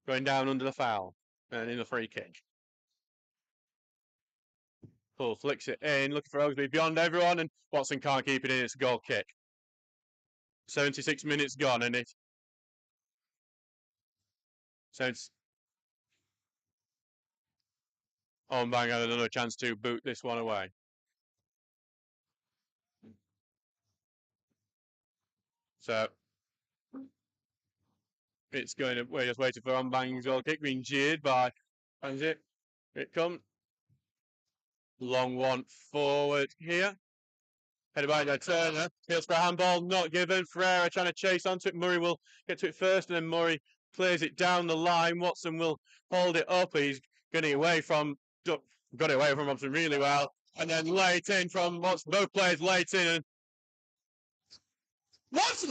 going down under the foul. And in the free kick. Poole flicks it in, looking for Oglesby beyond everyone, and Watson can't keep it in. It's a goal kick. 76 minutes gone, and so it's Bang had another chance to boot this one away. So it's going to, we're just waiting for Bang's goal kick, being jeered by, and it comes. Long one forward here. Headed by Turner. Heels for a handball, not given. Ferreira trying to chase onto it. Murray will get to it first, and then Murray clears it down the line. Watson will hold it up. He's got it away from Robson really well. And then late in from Watson. Both players late in. And what?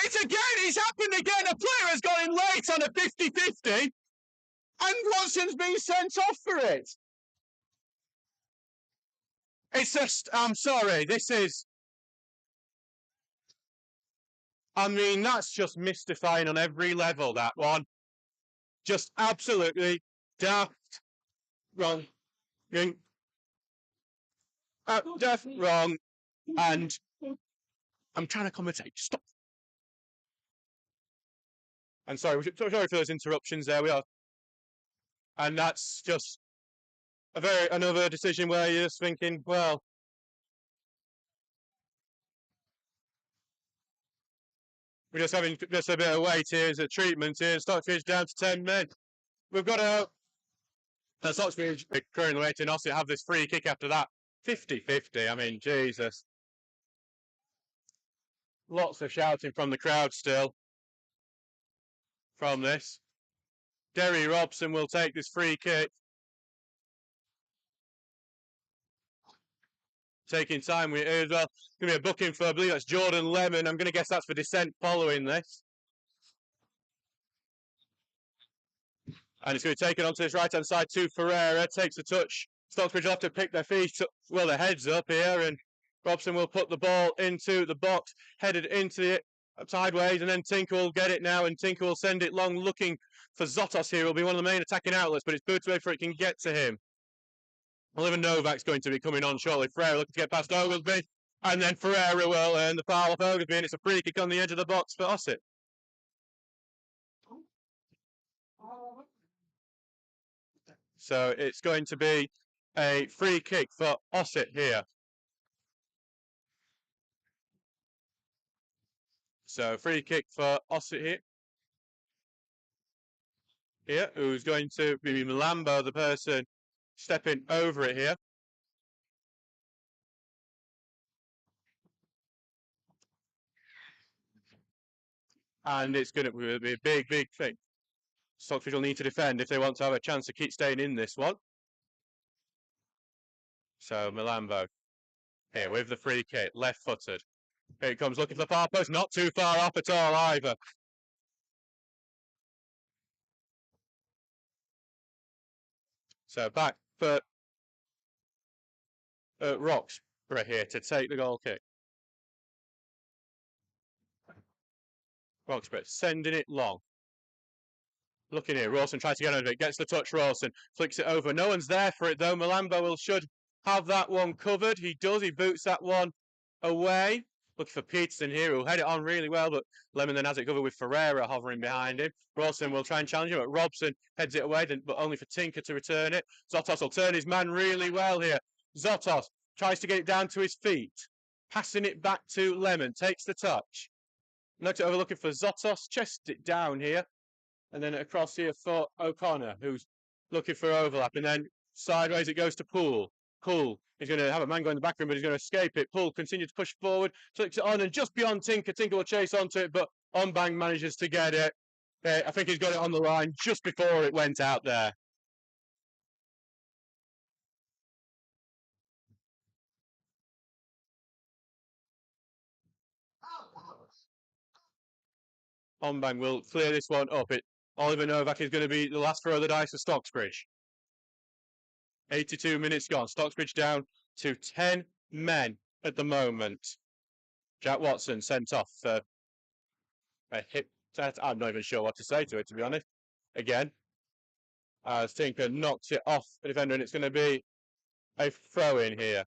It's happened again. A player has gone in late on a 50-50. And Watson's been sent off for it. It's just, I'm sorry, that's just mystifying on every level, that one. Just absolutely daft, wrong, daft, wrong, and I'm trying to commentate. Stop. And sorry for those interruptions there, we are. And that's just another decision where you're just thinking, well, we're just having just a bit of wait here as a treatment here. Stocksbridge down to 10 men. We've got Stocksbridge currently waiting. Ossett have this free kick after that. 50-50. I mean, Jesus. Lots of shouting from the crowd still. From this. Derry Robson will take this free kick. Taking time with it as well. Going to be a booking for, I believe that's Jordan Lemon. I'm going to guess that's for dissent following this. And it's going to be taken onto this right-hand side to Ferreira. Takes a touch. Stocksbridge will have to pick their feet, well, their heads up here. And Robson will put the ball into the box, headed into it sideways. And then Tinker will get it now. And Tinker will send it long, looking for Zotos here. Will be one of the main attacking outlets, but it's booted away before it can get to him. Oliver Novak's going to be coming on shortly. Ferreira looking to get past Oglesby. And then Ferreira will earn the foul off Oglesby. And it's a free kick on the edge of the box for Ossett. So it's going to be a free kick for Ossett here. So free kick for Ossett here. Here, who's going to be Lambo, the person stepping over it here. And it's going to be a big, big thing. Stocksbridge will need to defend if they want to have a chance to keep staying in this one. So Milambo here with the free kick, left-footed. Here it comes, looking for the far post, not too far off at all either. So back for Roxburgh here to take the goal kick. Roxburgh sending it long. Looking here, Rawson tries to get over it, gets the touch, Rawson flicks it over. No one's there for it though. Milambo should have that one covered. He does, he boots that one away. Looking for Peterson here, who'll head it on really well, but Lemon then has it covered with Ferreira hovering behind him. Rawson will try and challenge him, but Robson heads it away, but only for Tinker to return it. Zotos will turn his man really well here. Zotos tries to get it down to his feet, passing it back to Lemon, takes the touch. Knocks it over, looking for Zotos, chests it down here. And then across here for O'Connor, who's looking for overlap. And then sideways it goes to Poole. Poole is going to have a man go in the back room, but he's going to escape it. Poole continues to push forward, flicks it on, and just beyond Tinker. Tinker will chase onto it, but Onbang manages to get it. I think he's got it on the line just before it went out there. Onbang will clear this one up. Oliver Novak is going to be the last throw of the dice for Stocksbridge. 82 minutes gone. Stocksbridge down to 10 men at the moment. Jack Watson sent off for a hip set. I'm not even sure what to say to it, to be honest. Again, as Tinker knocks it off the defender, and it's going to be a throw in here.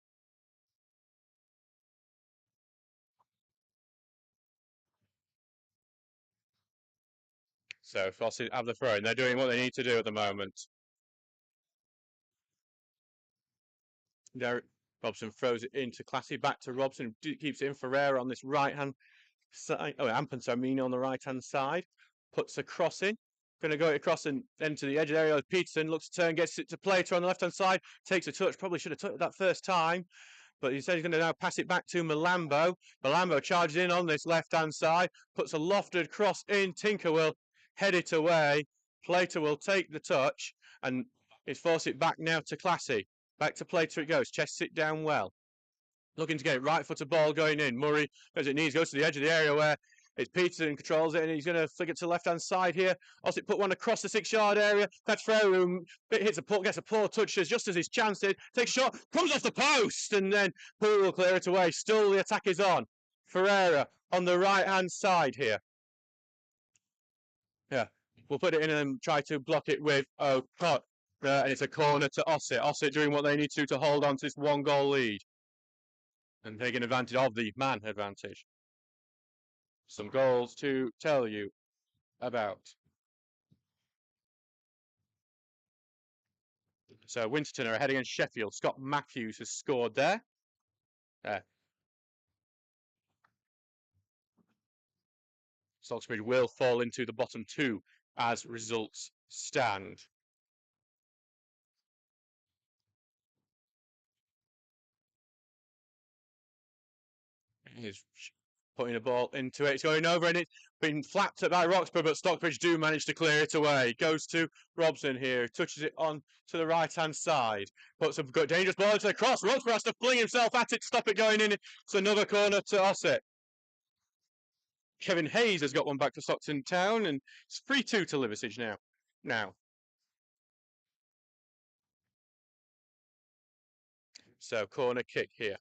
So Fossey have the throw, and they're doing what they need to do at the moment. Derek Robson throws it into Classy, back to Robson, keeps it in. Ferreira on this right-hand side. Oh, Ampentomini on the right-hand side. Puts a cross in. Going to go across and then to the edge of the area. Peterson looks to turn, gets it to Plater on the left-hand side. Takes a touch. Probably should have touched it that first time. But he says he's going to now pass it back to Milambo. Milambo charges in on this left-hand side. Puts a lofted cross in. Tinker will head it away. Plater will take the touch and is force it back now to Classy. Back to Plater it goes. Chests it down well. Looking to get it right footed ball going in. Murray as it needs, goes to the edge of the area where it's Peterson controls it, and he's going to flick it to the left hand side here. Ossett put one across the 6-yard area. That's Ferreira, hits a pull, gets a poor touch just as his chance did. Takes a shot, comes off the post, and then Poole will clear it away. Still the attack is on. Ferreira on the right hand side here. Yeah, we'll put it in and try to block it with O'Connor. And it's a corner to Ossett. Ossett doing what they need to hold on to this 1-goal lead. And taking advantage of the man advantage. Some goals to tell you about. So Winterton are ahead against Sheffield. Scott Matthews has scored there. Stocksbridge will fall into the bottom 2 as results stand. He's putting a ball into it. It's going over and it's been flapped at by Roxburgh, but Stockbridge do manage to clear it away. Goes to Robson here, touches it on to the right-hand side. Puts a dangerous ball into the cross. Roxburgh has to fling himself at it to stop it going in. It's another corner to Ossett. Kevin Hayes has got one back to Stockton Town, and it's 3-2 to Liversidge now. So corner kick here.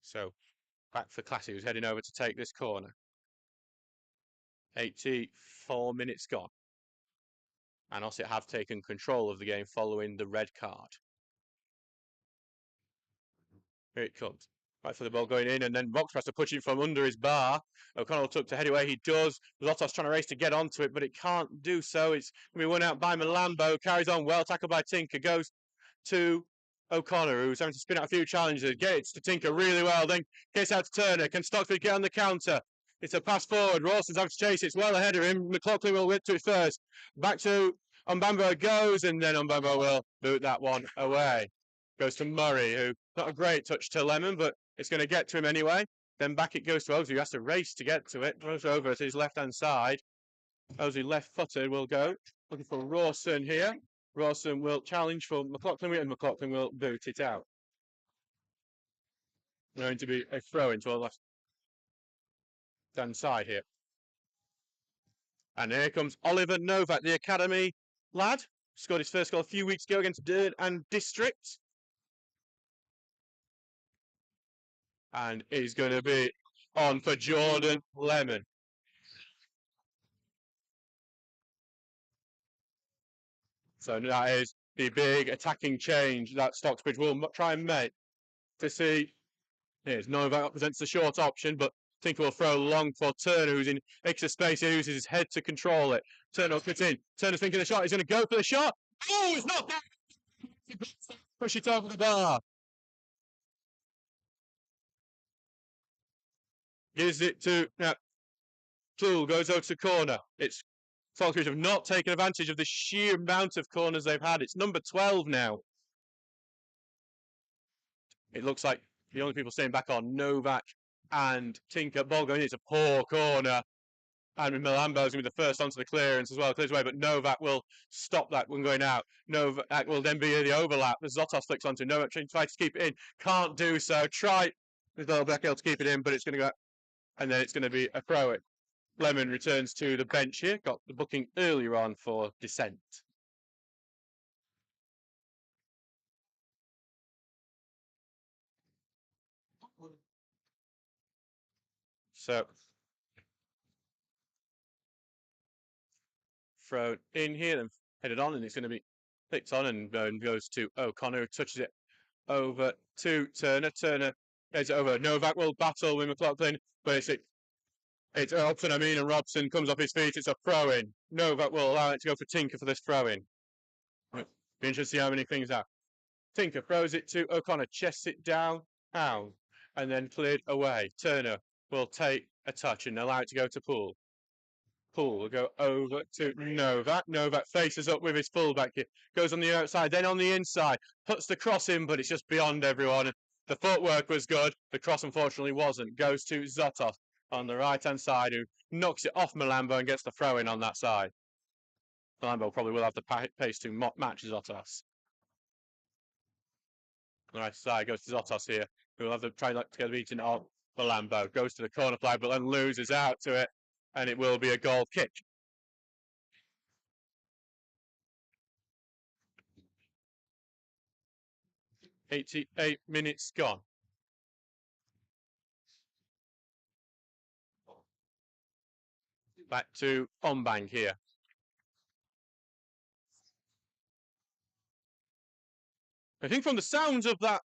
So back for Classy, who's heading over to take this corner. 84 minutes gone. And Ossett have taken control of the game following the red card. Here it comes. Right for the ball going in, and then Roxburgh has to push it from under his bar. O'Connell took to head away. He does. Lotos trying to race to get onto it, but it can't do so. It's going to be won out by Milambo. Carries on well. Tackled by Tinker. Goes to O'Connor, who's having to spin out a few challenges. Gets to Tinker really well. Then gets out to Turner. Can Stocksbridge get on the counter? It's a pass forward. Rawson's having to chase it. It's well ahead of him. McLaughlin will whip to it first. Back to Umbambo goes, and then Umbambo will boot that one away. Goes to Murray, who not a great touch to Lemon, but it's going to get to him anyway. Then back it goes to Ozzy, who has to race to get to it. Goes over to his left-hand side. Ozzy left-footed will go. Looking for Rawson here. Rawson will challenge for McLaughlin, and McLaughlin will boot it out. Going to be a throw into the left-hand side here. And here comes Oliver Novak, the academy lad. Scored his first goal a few weeks ago against Durd and District. And he's going to be on for Jordan Lemon. So that is the big attacking change that Stocksbridge will try and make. To see, here's Novak presents the short option, but Tinker will throw long for Turner, who's in extra space. He uses his head to control it. Turner will cut in. Turner's thinking the shot. He's going to go for the shot. Oh, it's not there. Push it over the bar. Gives it to Tool, goes over to corner. It's Stocksbridge have not taken advantage of the sheer amount of corners they've had. It's number 12 now. It looks like the only people staying back are Novak and Tinker. Ball going in, it's a poor corner. And Milambo is going to be the first onto the clearance as well. Clears away, but Novak will stop that one going out. Novak will then be the overlap. The Zotos flicks onto Novak, trying to keep it in. Can't do so. Try with the back heel to keep it in, but it's going to go. And then it's going to be a throw. Lemon returns to the bench here. Got the booking earlier on for Descent. So thrown in here and headed on, and it's going to be picked on and goes to O'Connor, who touches it over to Turner. Turner heads it over. Novak will battle with McLaughlin, but it's Robson, and Robson comes off his feet. It's a throw-in. Novak will allow it to go for Tinker for this throw-in. Be interested to see how many things are. Tinker throws it to O'Connor, chests it down, and then cleared away. Turner will take a touch and allow it to go to Poole. Poole will go over to Novak. Novak faces up with his fullback here. Goes on the outside, then on the inside. Puts the cross in, but it's just beyond everyone. The footwork was good. The cross, unfortunately, wasn't. Goes to Zotos on the right-hand side, who knocks it off Milambo and gets the throw-in on that side. Milambo probably will have the pace to match Zotos. On the right side goes to Zotos here, who will have to try to get a beating of Milambo. Goes to the corner flag, but then loses out to it, and it will be a goal kick. .88 minutes gone. Back to Onbank here. I think from the sounds of that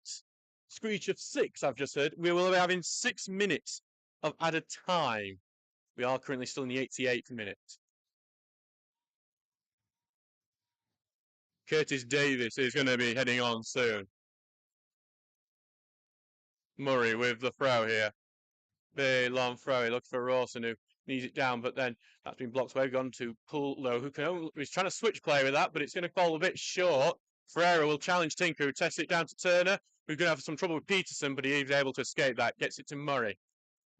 screech of 6 I've just heard, we will be having 6 minutes of added time. We are currently still in the 88th minute. Curtis Davis is going to be heading on soon. Murray with the throw here. Big long throw. He looks for Rawson, who needs it down, but then that's been blocked away. Gone to Poole, though, he's trying to switch play with that, but it's going to fall a bit short. Ferreira will challenge Tinker, who tests it down to Turner, who's going to have some trouble with Peterson, but he's able to escape that. Gets it to Murray.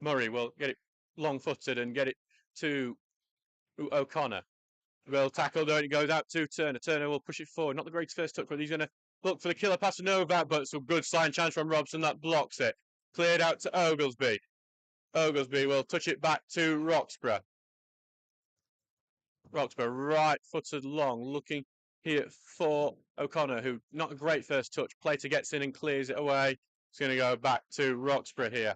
Murray will get it long-footed and get it to O'Connor. Well tackled, though, and it goes out to Turner. Turner will push it forward. Not the greatest first touch, but he's going to look for the killer pass to Novak, but some good sliding chance from Robson that blocks it. Cleared out to Oglesby. Oglesby will touch it back to Roxburgh. Roxburgh right-footed long, looking here for O'Connor, who not a great first touch. Plater gets in and clears it away. It's going to go back to Roxburgh here.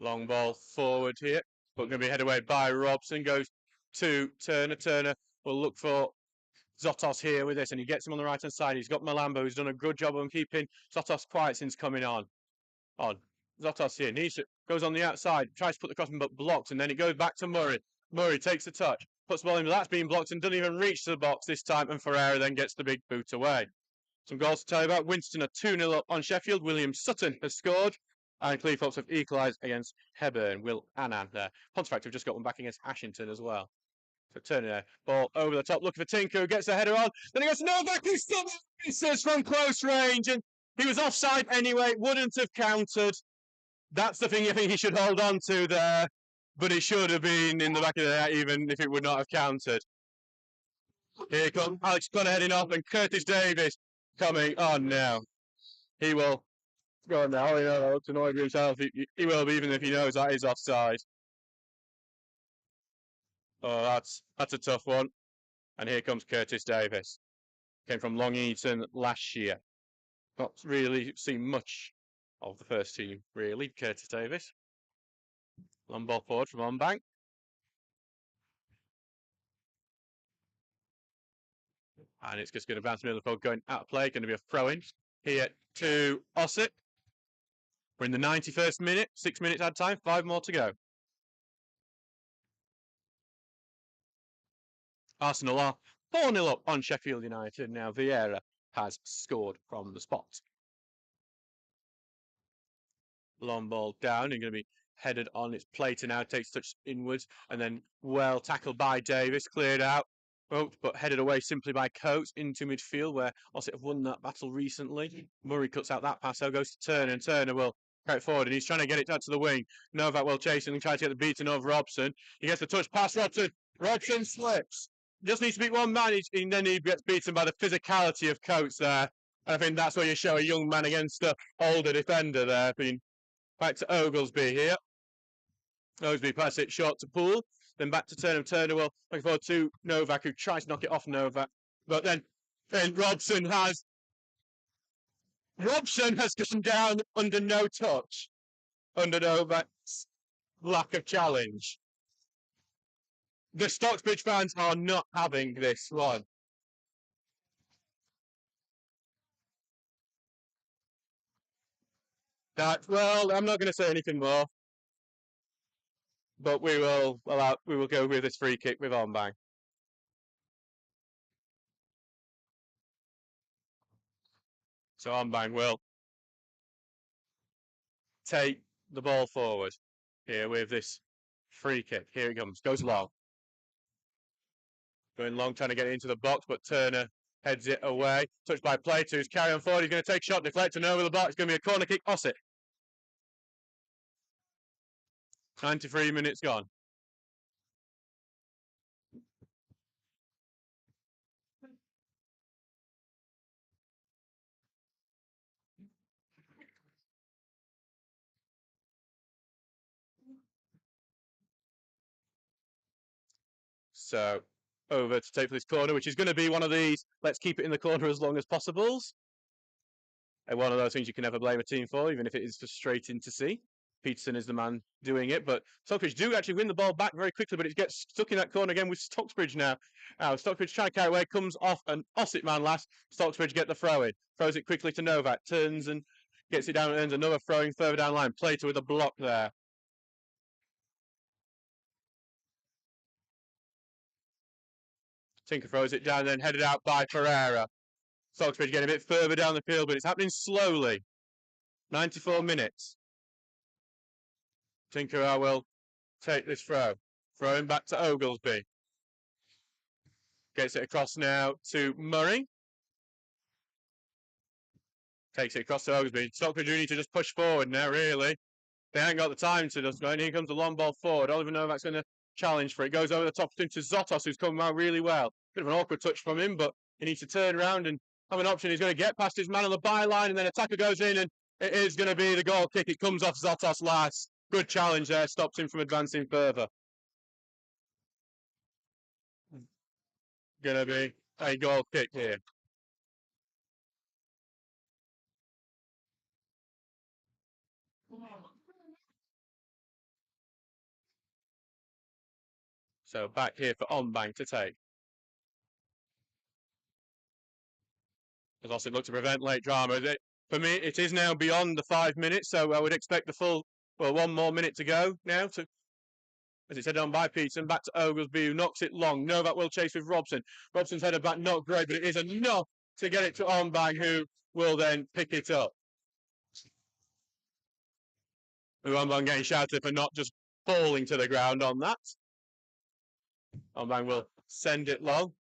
Long ball forward here, but going to be headed away by Robson. Goes to Turner. Turner will look for Zotos here with this, and he gets him on the right-hand side. He's got Milambo, who's done a good job on keeping Zotos quiet since coming on. Zotos here, goes on the outside, tries to put the cross in, but blocks, and then it goes back to Murray. Murray takes the touch, puts the ball in, but that's being blocked and doesn't even reach the box this time, and Ferreira then gets the big boot away. Some goals to tell you about. Winston are 2-0 up on Sheffield. William Sutton has scored, and Cleethorpes have equalised against Hebburn. Will Annan there. Pontefract have just got one back against Ashington as well. So turning there, ball over the top, looking for Tinker, who gets the header on. Then he goes to Novak, who still misses from close range, and he was offside anyway. Wouldn't have counted. That's the thing I think he should hold on to there, but it should have been in the back of the net, even if it would not have counted. Here comes Alex Gunner heading off, and Curtis Davis coming on now. He will go on now. You know, to annoy himself. He will be, even if he knows that is offside. Oh, that's a tough one. And here comes Curtis Davis. Came from Long Eaton last year. Not really seen much of the first team, really. Curtis Davis. Long ball forward from on bank. And it's just going to bounce in the middle of the field, going out of play. Going to be a throw-in here to Ossett. We're in the 91st minute. 6 minutes add time. 5 more to go. Arsenal are 4-0 up on Sheffield United. Now Vieira has scored from the spot. Long ball down and going to be headed on. It's Plater now, takes touch inwards and then well tackled by Davis, cleared out. Oh, but headed away simply by Coates into midfield, where Ossett have won that battle recently. Murray cuts out that pass, so goes to Turner, and Turner will carry it forward, and he's trying to get it out to the wing. Novak will chase and try to get the beating over Robson. He gets the touch past Robson. Robson slips. Just needs to beat one man, and then he gets beaten by the physicality of Coates there. And I think that's where you show a young man against an older defender there. Being back to Oglesby here. Oglesby passes it short to Poole. Then back to Turner. Turner will looking forward to Novak, who tries to knock it off Novak. But then Robson has gone down under no touch. Under Novak's lack of challenge. The Stocksbridge fans are not having this one. Well, I'm not going to say anything more. But we will go with this free kick with Onbang. So Onbang will take the ball forward here with this free kick. Here it comes. Goes long. Going long, trying to get it into the box, but Turner heads it away. Touched by Plater, who's carrying on forward. He's going to take a shot, deflect and over the box. It's going to be a corner kick. Ossett. 93 minutes gone. So over to take for this corner, which is going to be one of these, let's keep it in the corner as long as possible. And one of those things you can never blame a team for, even if it is frustrating to see. Peterson is the man doing it, but Stocksbridge do actually win the ball back very quickly, but it gets stuck in that corner again with Stocksbridge now. Stocksbridge trying to carry away, comes off an Ossett man last. Stocksbridge get the throw in, throws it quickly to Novak, turns and gets it down and earns another throwing further down the line. Plater with a block there. Tinker throws it down, then headed out by Pereira. Stocksbridge getting a bit further down the field, but it's happening slowly. 94 minutes. Tinker will take this throw. Throwing back to Oglesby. Gets it across now to Murray. Takes it across to Oglesby. Stockbridge need to just push forward now, really. They ain't got the time to just go. And here comes the long ball forward. Oliver Novak's going to challenge for it. Goes over the top to Zotos, who's coming out really well. Bit of an awkward touch from him, but he needs to turn around and have an option. He's going to get past his man on the byline, and then attacker goes in, and it is going to be the goal kick. It comes off Zotos last. Good challenge there. Stops him from advancing further. Going to be a goal kick here. So back here for Onbang to take. As Ossett look to prevent late drama. For me, it is now beyond the 5 minutes, so I would expect the full, well, 1 more minute to go now. As it's headed on by Peterson, back to Oglesby, who knocks it long. Novak will chase with Robson. Robson's headed back, not great, but it is enough to get it to Onbang, who will then pick it up. Onbang getting shouted for not just falling to the ground on that. Ombang will send it long.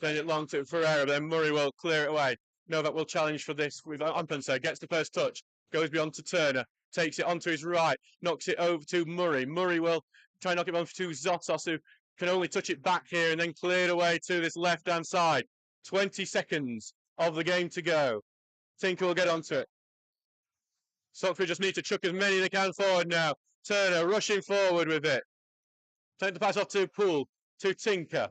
Send it long to Ferreira, then Murray will clear it away. Novak will challenge for this with Ampense, gets the first touch, goes beyond to Turner, takes it onto his right, knocks it over to Murray. Murray will try and knock it on to Zotos, who can only touch it back here and then cleared away to this left-hand side. 20 seconds of the game to go. Tinker will get onto it. Stocksbridge just need to chuck as many they can forward now. Turner rushing forward with it. Take the pass off to Poole, to Tinker.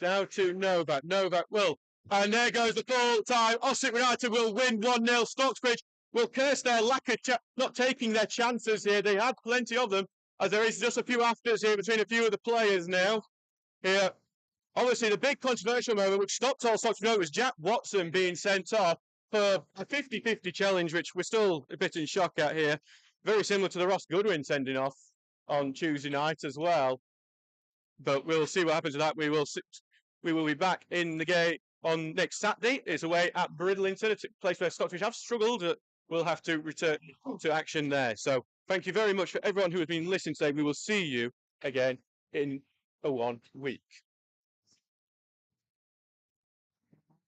Now to Novak. Novak will. And there goes the full time. Ossett United will win 1-0. Stocksbridge will curse their lack of not taking their chances here. They had plenty of them, as there is just a few afters here between a few of the players now. Here, obviously, the big controversial moment which stopped all Stocksbridge was Jack Watson being sent off for a 50-50 challenge, which we're still a bit in shock at here. Very similar to the Ross Goodwin sending off on Tuesday night as well. But we'll see what happens with that. We will be back in the game on next Saturday. It's away at Bridlington, a place where Stocksbridge have struggled. We'll have to return to action there. So thank you very much for everyone who has been listening today. We will see you again in 1 week.